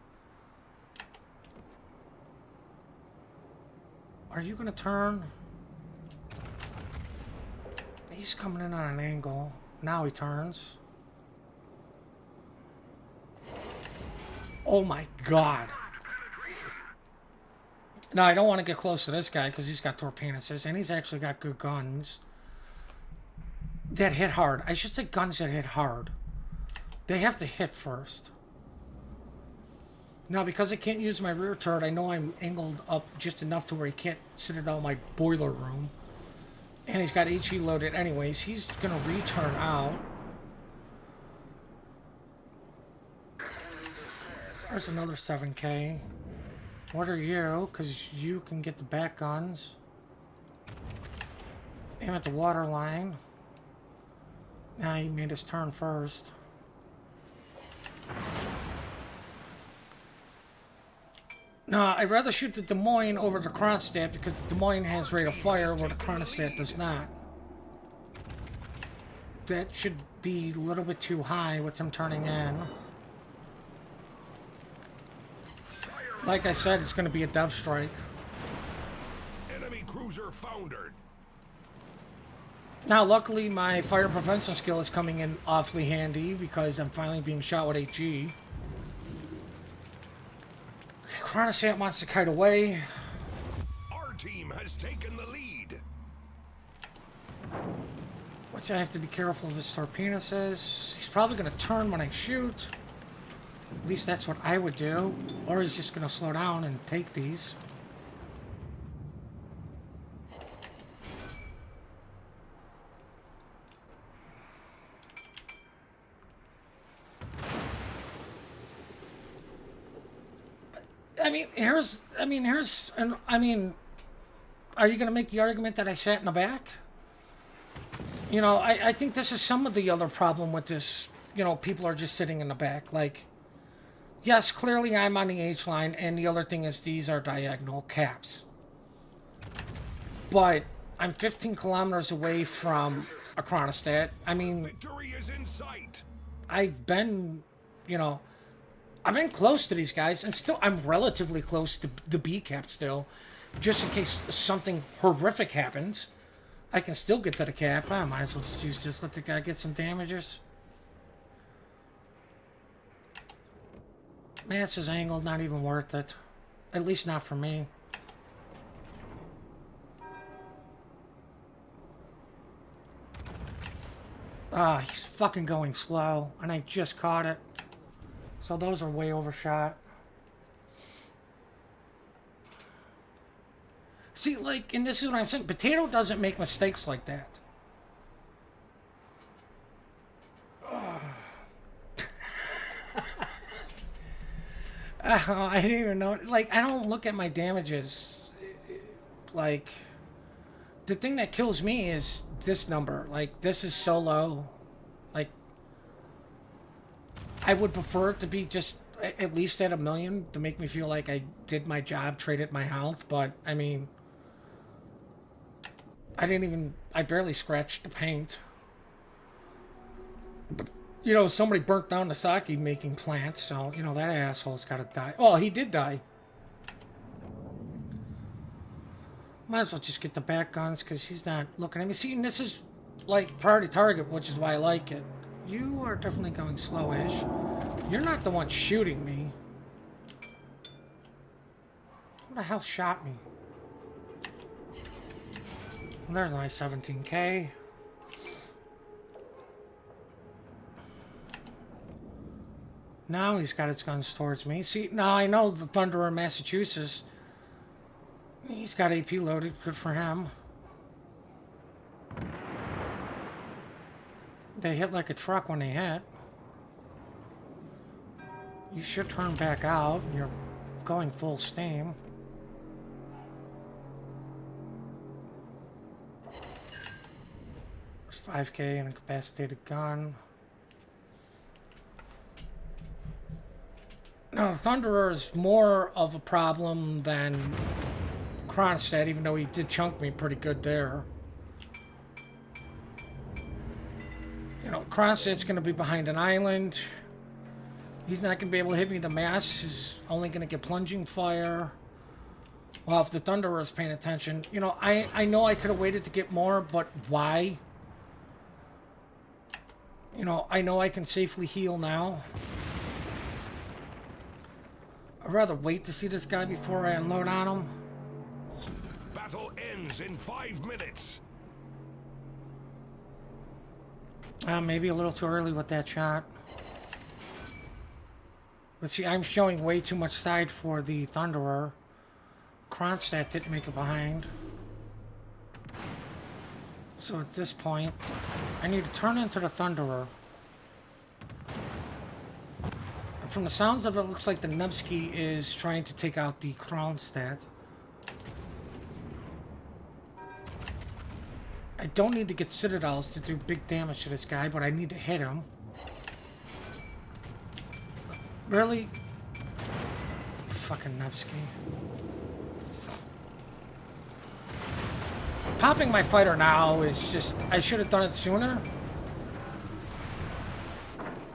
Are you gonna turn? He's coming in on an angle. Now he turns. Oh my god. No, I don't want to get close to this guy because he's got torpedoes and he's actually got good guns that hit hard. I should say guns that hit hard. They have to hit first. Now, because I can't use my rear turret, I know I'm angled up just enough to where he can't sit it out my boiler room. And he's got HE loaded anyways. He's going to return out. There's another 7K. What are you? Because you can get the back guns. Aim at the water line. Now he made his turn first. No, I'd rather shoot the Des Moines over the Kronstadt because the Des Moines has rate of fire where the Kronstadt does not. That should be a little bit too high with him turning in. Like I said, it's going to be a dove strike. Enemy cruiser foundered. Now, luckily, my fire prevention skill is coming in awfully handy because I'm finally being shot with HE. Kronstadt wants to kite away. Our team has taken the lead. Which I have to be careful of his torpedoes is. He's probably going to turn when I shoot. At least that's what I would do. Or he's just going to slow down and take these. Are you going to make the argument that I sat in the back? You know, I think this is some of the other problem with this. You know, people are just sitting in the back. Like, yes, clearly I'm on the H line, and the other thing is these are diagonal caps. But I'm 15 kilometers away from a Kronstadt. I mean, Victory is in sight. I've been, you know, I've been close to these guys, and still I'm relatively close to the B cap still. Just in case something horrific happens, I can still get to the cap. I might as well just let the guy get some damages. Mass is angled, not even worth it. At least not for me. Ah, he's fucking going slow, and I just caught it. So those are way overshot. See, like, and this is what I'm saying, Potato doesn't make mistakes like that. I didn't even know. Like, I don't look at my damages. Like, the thing that kills me is this number. Like, this is so low. Like, I would prefer it to be just at least at 1 million to make me feel like I did my job, traded my health. But, I mean, I barely scratched the paint. You know, somebody burnt down the sake making plant, so, you know, that asshole's gotta die. Oh, he did die. Might as well just get the back guns, because he's not looking at me. See, and this is, like, priority target, which is why I like it. You are definitely going slowish. You're not the one shooting me. Who the hell shot me? Well, there's my 17K. Now he's got his guns towards me. See, now I know the Thunderer in Massachusetts. He's got AP loaded. Good for him. They hit like a truck when they hit. You should turn back out. You're going full steam. There's 5K and a incapacitated gun. Now, the Thunderer is more of a problem than Kronstadt, even though he did chunk me pretty good there. You know, Kronstadt's going to be behind an island. He's not going to be able to hit me. The mass is only going to get plunging fire. Well, if the Thunderer is paying attention, you know, I know I could have waited to get more, but why? You know I can safely heal now. I'd rather wait to see this guy before I unload on him. Battle ends in 5 minutes. Maybe a little too early with that shot. But see, I'm showing way too much side for the Thunderer. Kronstadt didn't make it behind. So at this point, I need to turn into the Thunderer. And from the sounds of it, it looks like the Nevsky is trying to take out the Kronstadt. I don't need to get Citadels to do big damage to this guy, but I need to hit him. Really? Fucking Nevsky. Popping my fighter now is just... I should have done it sooner.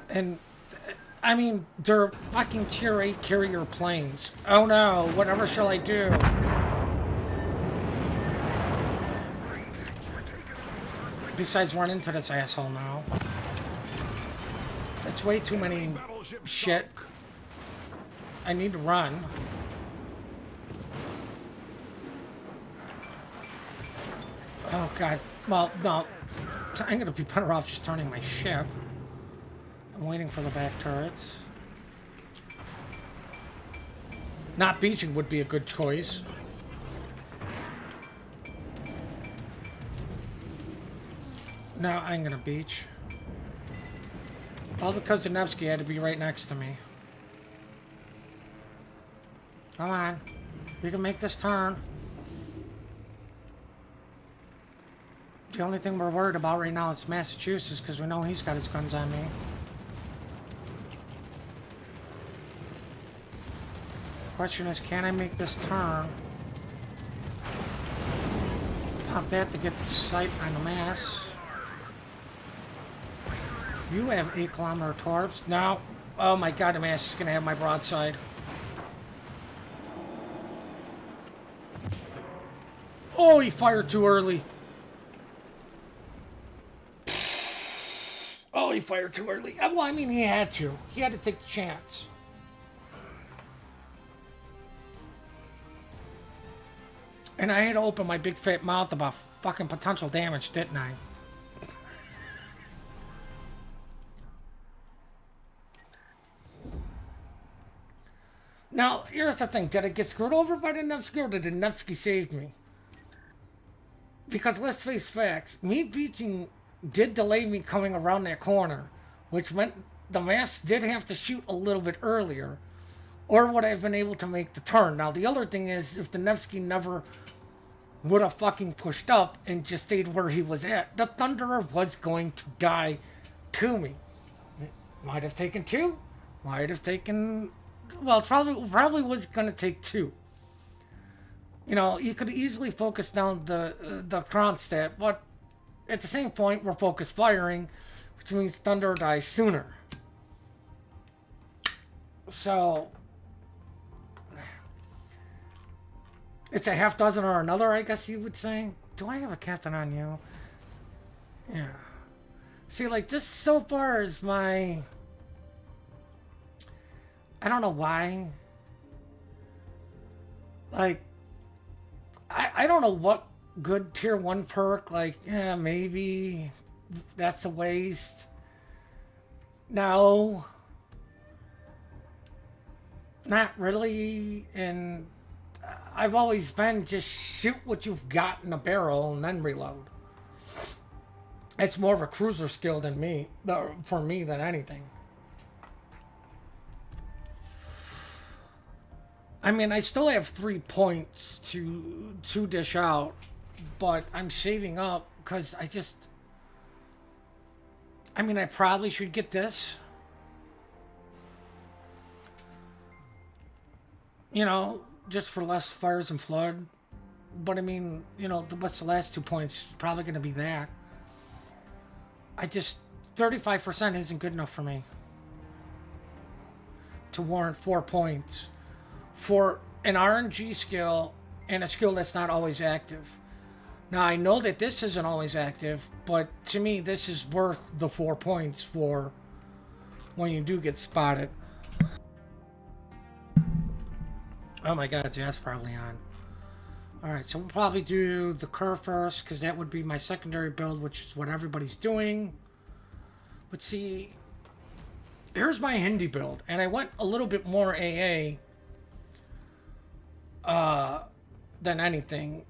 And... I mean, they're fucking tier 8 carrier planes. Oh no, whatever shall I do? Besides run into this asshole now. It's way too many shit. I need to run. Oh god. Well, no. I'm gonna be better off just turning my ship. I'm waiting for the back turrets. Not beaching would be a good choice. No, I'm gonna beach. All because the Nevsky had to be right next to me. Come on. We can make this turn. The only thing we're worried about right now is Massachusetts, because we know he's got his guns on me. Question is, can I make this turn? Pop that to get the sight on the mass. You have 8-kilometer torps. No. Oh my god, the mass is going to have my broadside. Oh, he fired too early. Oh, he fired too early. Well, I mean, he had to. He had to take the chance. And I had to open my big fat mouth about fucking potential damage, didn't I? Now, here's the thing. Did I get screwed over by the Nevsky, or did the Nevsky save me? Because let's face facts. Me beaching did delay me coming around that corner, which meant the mass did have to shoot a little bit earlier, or would I have been able to make the turn. Now, the other thing is, if the Nevsky never would have fucking pushed up and just stayed where he was at, the Thunderer was going to die to me. It might have taken 2. Might have taken... Well, probably was going to take 2. You know, you could easily focus down the Kronstadt, but at the same point, we're focus firing, which means Thunder dies sooner. So it's a half dozen or another, I guess you would say. Do I have a captain on you? Yeah. See, like, this so far is my... I don't know why. Like, I don't know what good tier 1 perk, like, yeah, maybe that's a waste. No. Not really. And I've always been just shoot what you've got in a barrel and then reload. It's more of a cruiser skill than me, for me, than anything. I mean, I still have 3 points to dish out, but I'm saving up because I mean, I probably should get this. You know, just for less fires and flood. But I mean, you know, what's the last 2 points? Probably going to be that. 35% isn't good enough for me to warrant 4 points for an RNG skill and a skill that's not always active. Now, I know that this isn't always active, but to me, this is worth the 4 points for when you do get spotted. Oh my god, that's probably on. Alright, so we'll probably do the Kerr first, because that would be my secondary build, which is what everybody's doing. Let's see. Here's my Hindi build, and I went a little bit more AA than anything,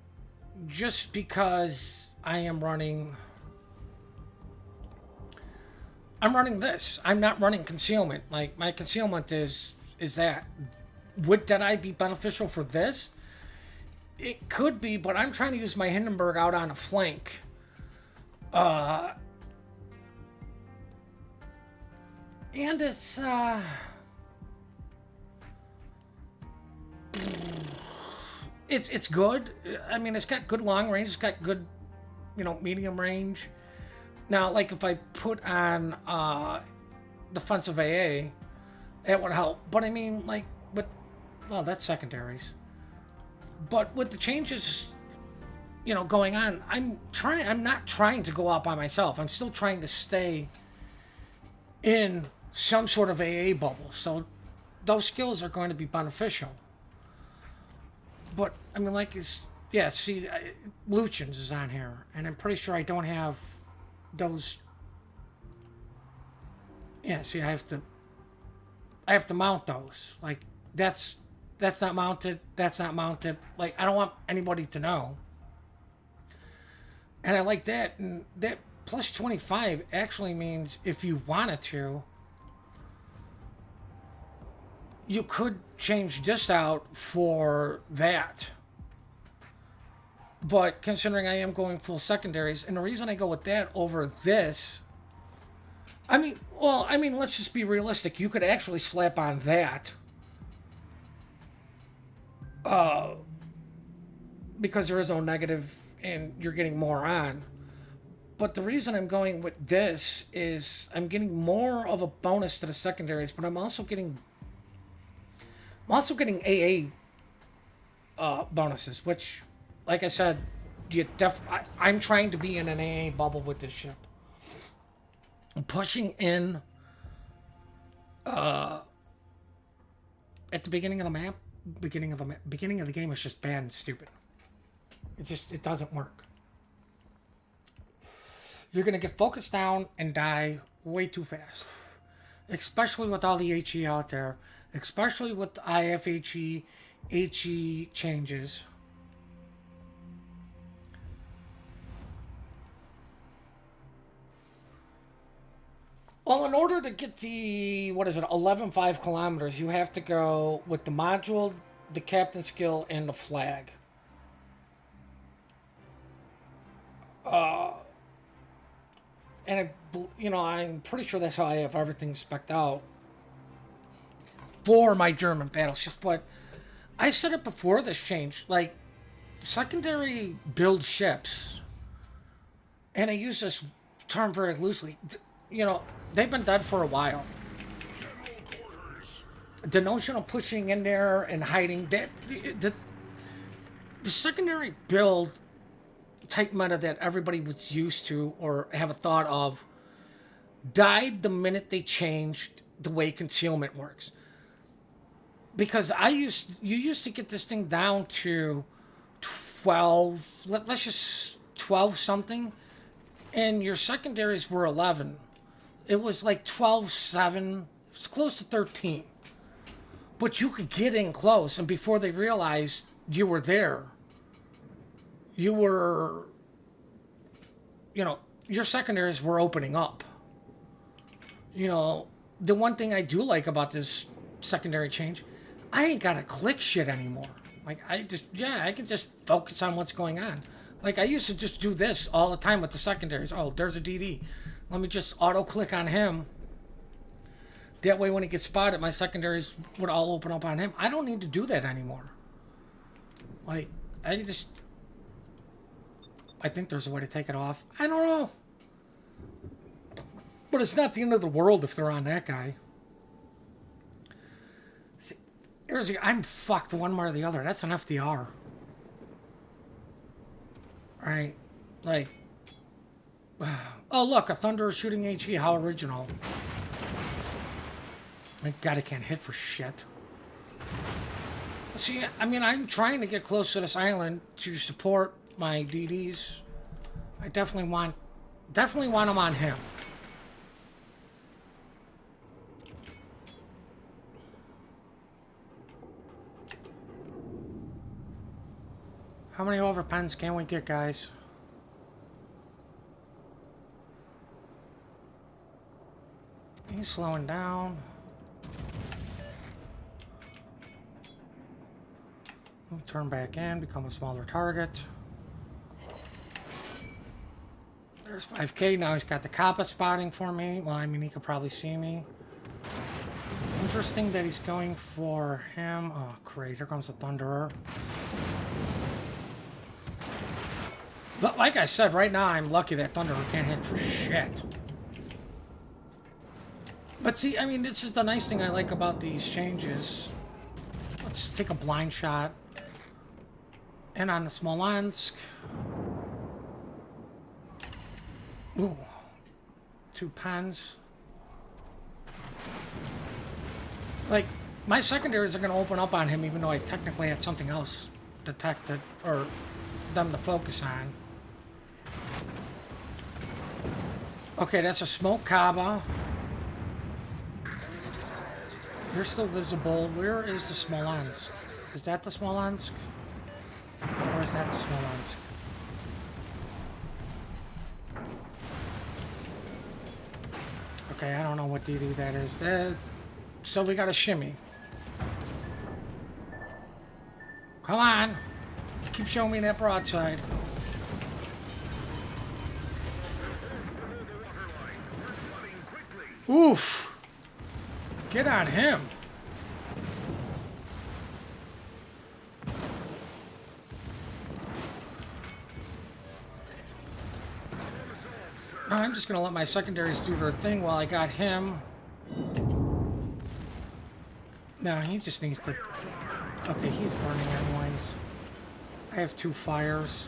just because I'm running this. I'm not running concealment. Like, my concealment is that. Would that I be beneficial for this? It could be, but I'm trying to use my Hindenburg out on a flank. And it's good. I mean, it's got good long range. It's got good, you know, medium range. Now, like, if I put on defensive AA, that would help. But I mean, like, well, that's secondaries. But with the changes, you know, going on, I'm not trying to go out by myself. I'm still trying to stay in some sort of AA bubble. So those skills are going to be beneficial. But I mean, like, yeah, see, Lucian's is on here, and I'm pretty sure I don't have those. Yeah, see, I have to mount those. Like, that's not mounted. That's not mounted. Like, I don't want anybody to know. And I like that. And that plus 25 actually means if you wanted to, you could change this out for that. But considering I am going full secondaries, and the reason I go with that over this, I mean, let's just be realistic. You could actually slap on that. Because there is no negative and you're getting more on. But the reason I'm going with this is I'm getting more of a bonus to the secondaries, but I'm also getting AA bonuses, which, like I said, I'm trying to be in an AA bubble with this ship. I'm pushing in at the beginning of the map. Beginning of the game is just bad and stupid. It doesn't work. You're gonna get focused down and die way too fast, especially with all the HE out there, especially with the IFHE, HE changes. Well, in order to get the, 11.5 kilometers, you have to go with the module, the captain skill, and the flag. And I'm pretty sure that's how I have everything spec'd out for my German battleships. But I said it before this change, like, secondary build ships, and I use this term very loosely. You know, they've been dead for a while. General quarters. The notion of pushing in there and hiding, the secondary build type meta that everybody was used to or have a thought of died the minute they changed the way concealment works. Because you used to get this thing down to 12, let's just 12 something, and your secondaries were 11. It was like 12-7, it was close to 13. But you could get in close, and before they realized you were there, you were, you know, your secondaries were opening up. You know, the one thing I do like about this secondary change, I ain't got to click shit anymore. Like, I can just focus on what's going on. Like, I used to just do this all the time with the secondaries. Oh, there's a DD. Let me just auto-click on him. That way, when he gets spotted, my secondaries would all open up on him. I don't need to do that anymore. Like, I think there's a way to take it off. I don't know. But it's not the end of the world if they're on that guy. See, I'm fucked one way or the other. That's an FDR. Right? Like, oh, look, a Thunderer shooting HE. How original. My God, I can't hit for shit. See, I mean, I'm trying to get close to this island to support my DDs. I definitely want them on him. How many overpens can we get, guys? He's slowing down. We'll turn back in, become a smaller target. There's 5K. Now he's got the Kappa spotting for me. Well, I mean, he could probably see me. Interesting that he's going for him. Oh, great. Here comes the Thunderer. But like I said, right now I'm lucky that Thunderer can't hit for shit. But see, I mean, this is the nice thing I like about these changes. Let's take a blind shot. And on the Smolensk. Ooh. 2 pens. Like, my secondaries are going to open up on him even though I technically had something else detected or them to focus on. Okay, that's a smoke Kaba. You're still visible. Where is the Smolensk? Is that the Smolensk? Or is that the Smolensk? Okay, I don't know what DD that is. So we got a shimmy. Come on. Keep showing me that broadside. Oof. Get on him. I'm just going to let my secondaries do their thing while I got him. No, he just needs to... Okay, he's burning anyways. I have 2 fires.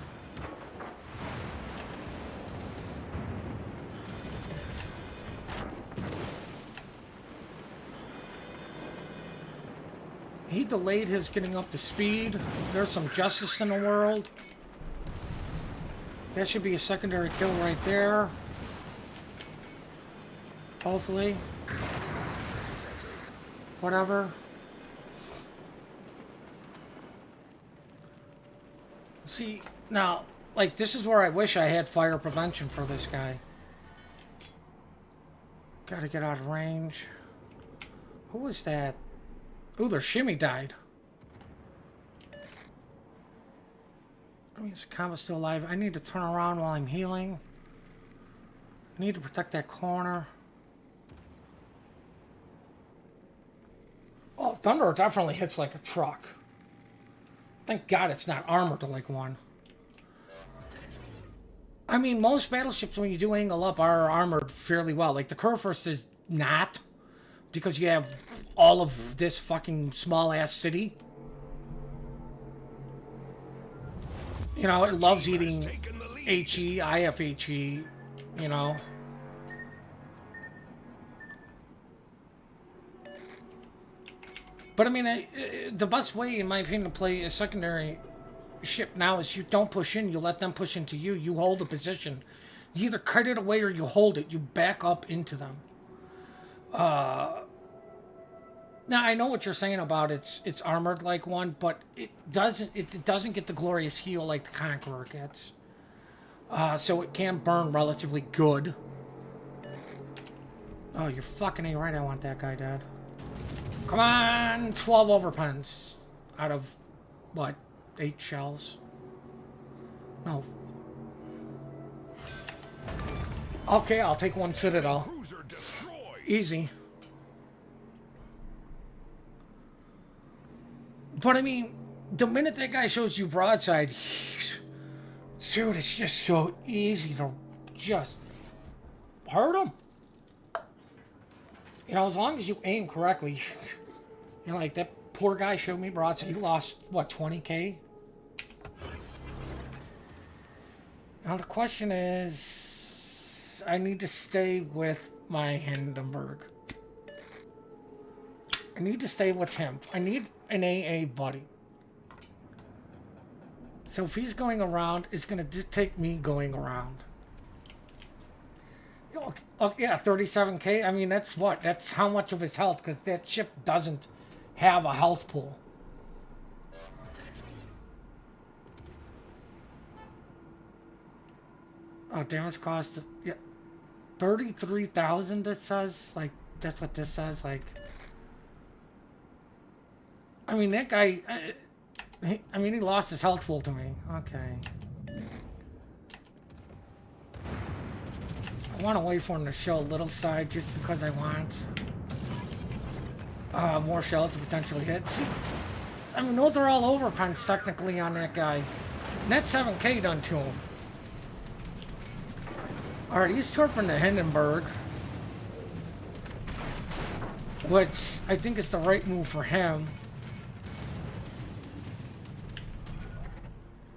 He delayed his getting up to speed. There's some justice in the world. That should be a secondary kill right there. Hopefully. Whatever. See, now, like, this is where I wish I had fire prevention for this guy. Gotta get out of range. Who was that? Ooh, their shimmy died. I mean, is the combo still alive? I need to turn around while I'm healing. I need to protect that corner. Oh, Thunder definitely hits like a truck. Thank God it's not armored like one. I mean, most battleships, when you do angle up, are armored fairly well. Like, the Kurfürst is not, because you have all of this fucking small-ass city. You know, it loves eating HE, IFHE, you know. But, I mean, the best way, in my opinion, to play a secondary ship now is you don't push in, you let them push into you. You hold the position. You either cut it away or you hold it. You back up into them. Now I know what you're saying about it's armored like one, but it doesn't get the glorious heal like the Conqueror gets. So it can burn relatively good. Oh, you're fucking A right. I want that guy dead. Come on, 12 overpens out of what? 8 shells? No. Okay, I'll take one Citadel. Easy. But I mean, the minute that guy shows you broadside, dude, it's just so easy to just hurt him. You know, as long as you aim correctly. You know, like that poor guy showed me broadside. He lost, what, 20k? Now the question is, I need to stay with my Hindenburg. I need to stay with him. I need an AA buddy. So if he's going around, it's going to dictate me going around. Oh, yeah, 37k. I mean, that's what? That's how much of his health, because that ship doesn't have a health pool. Oh, damage cost, yeah, 33,000. It says, like, that's what this says. Like, I mean, that guy. I mean, he lost his health pool to me. Okay. I want to wait for him to show a little side just because I want more shells to potentially hit. See, I mean, those are all overpens technically on that guy. And that's 7k done to him. Alright, he's torping the Hindenburg, which I think is the right move for him.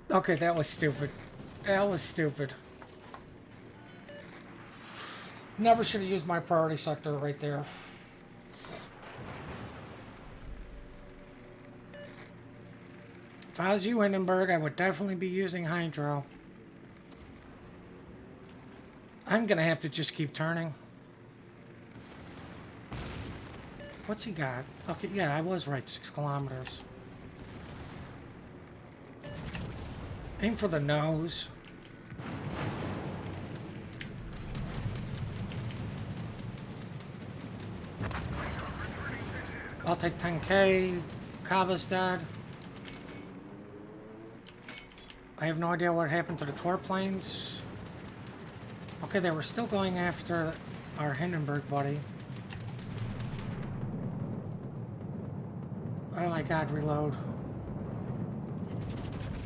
Okay, that was stupid. That was stupid. Never should have used my priority sector right there. If I was you, Hindenburg, I would definitely be using Hydro. I'm gonna have to just keep turning. What's he got? Okay, yeah, I was right, 6 kilometers. Aim for the nose. I'll take 10k. Kaba's dead. I have no idea what happened to the Tor planes. Okay, they were still going after our Hindenburg buddy. Oh my god, reload.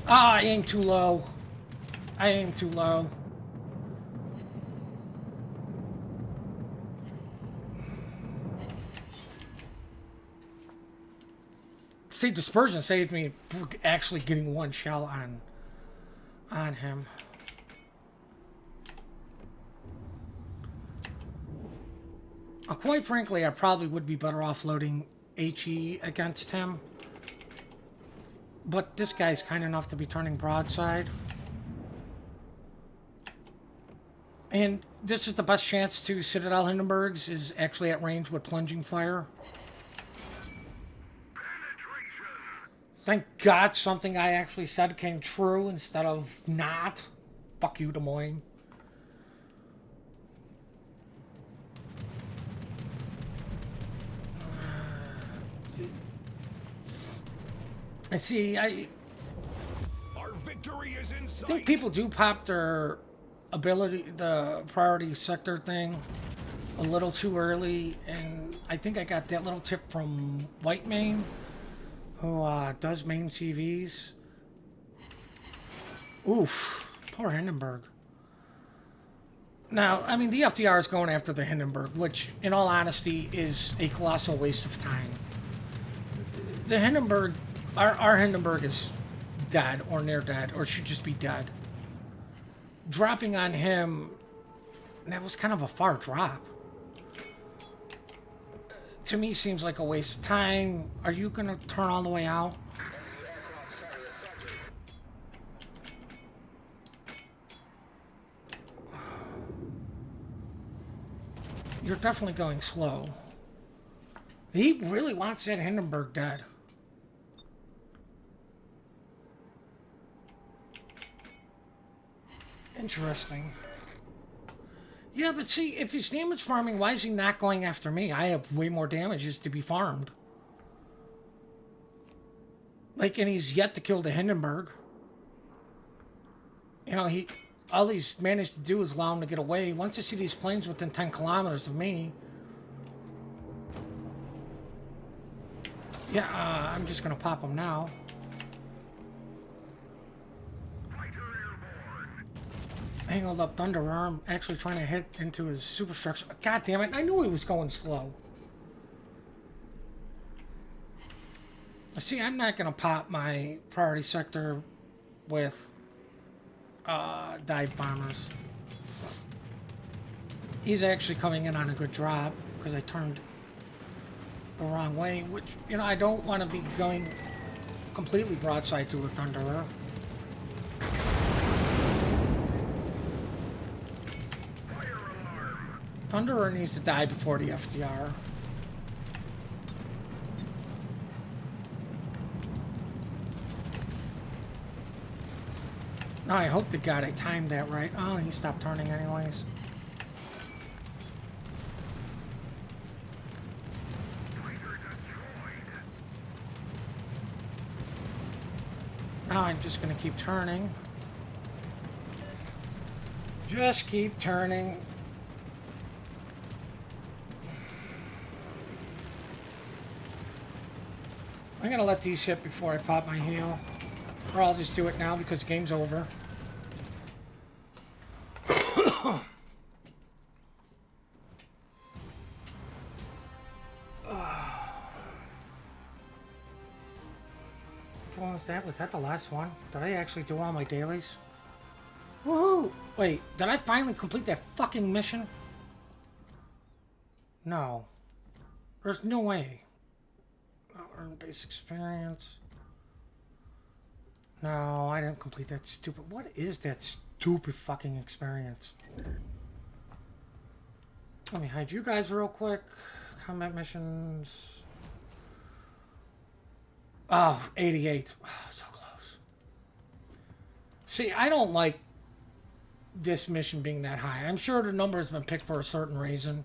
Ah, I aimed too low. I aimed too low. See, dispersion saved me actually getting one shell on him. Quite frankly, I probably would be better off loading HE against him. But this guy's kind enough to be turning broadside. And this is the best chance to Citadel Hindenburgs, is actually at range with plunging fire. Thank God something I actually said came true instead of not. Fuck you, Des Moines. I see, Our victory is in sight. I think people do pop their ability, the priority sector thing, a little too early, and I think I got that little tip from White Mane, who does main CVs. Oof, poor Hindenburg. Now, I mean, the FDR is going after the Hindenburg, which, in all honesty, is a colossal waste of time. The Hindenburg, our Hindenburg is dead or near dead, or should just be dead. Dropping on him, that was kind of a far drop. To me, seems like a waste of time. Are you going to turn all the way out? You're definitely going slow. He really wants that Hindenburg dead. Interesting. Yeah, but see, if he's damage farming, why is he not going after me? I have way more damages to be farmed. Like, and he's yet to kill the Hindenburg. You know, all he's managed to do is allow him to get away. Once I see these planes within 10 kilometers of me... Yeah, I'm just going to pop him now. Angled up Thunderer. I'm actually trying to hit into his superstructure. God damn it, I knew he was going slow. See, I'm not going to pop my priority sector with dive bombers. He's actually coming in on a good drop because I turned the wrong way, which, you know, I don't want to be going completely broadside to a Thunderer. Thunderer needs to die before the FDR. Oh, I hope to God I timed that right. Oh, he stopped turning anyways. Now I'm just going to keep turning. Just keep turning. I'm going to let these hit before I pop my heel. Or I'll just do it now because the game's over. Which one was that? Was that the last one? Did I actually do all my dailies? Woohoo! Wait, did I finally complete that fucking mission? No. There's no way. Earn base experience. No, I didn't complete that stupid... What is that stupid fucking experience? Let me hide you guys real quick. Combat missions. Oh, 88. Oh, so close. See, I don't like this mission being that high. I'm sure the number has been picked for a certain reason.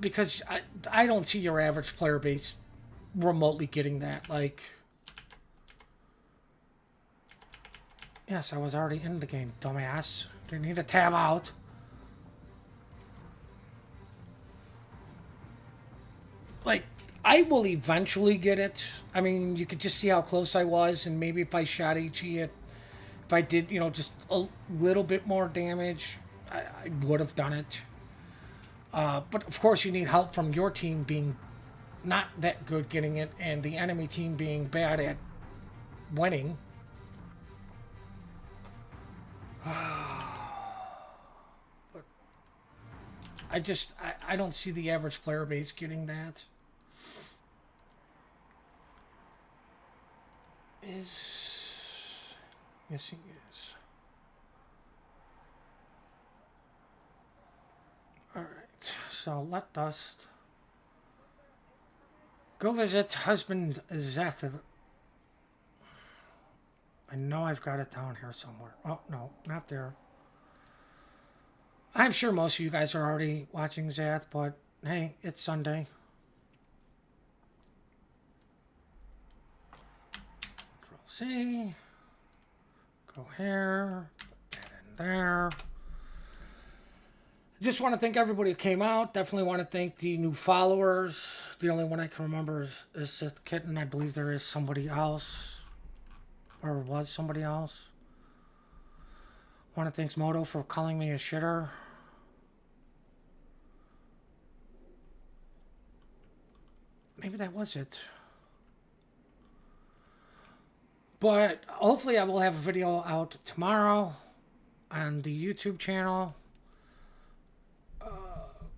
Because I don't see your average player base remotely getting that. Like, yes, I was already in the game, dumbass. Didn't need to tab out. Like, I will eventually get it. I mean, you could just see how close I was, and maybe if I shot HE it, if I did, you know, just a little bit more damage, I would have done it. But of course, you need help from your team being not that good getting it, and the enemy team being bad at winning. But I don't see the average player base getting that. Yes, he is. All right, so let us go visit husband Zath. I know I've got it down here somewhere. Oh, no, not there. I'm sure most of you guys are already watching Zath, but hey, it's Sunday. Control C. Go here. Put that in there. Just want to thank everybody who came out. Definitely want to thank the new followers. The only one I can remember is Sith Kitten. I believe there is somebody else. Or was somebody else. Want to thank Moto for calling me a shitter. Maybe that was it. But hopefully I will have a video out tomorrow on the YouTube channel.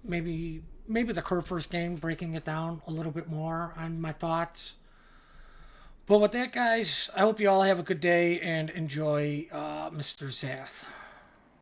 Maybe the Curve first game, breaking it down a little bit more on my thoughts. But with that, guys, I hope you all have a good day and enjoy Mr. Zath.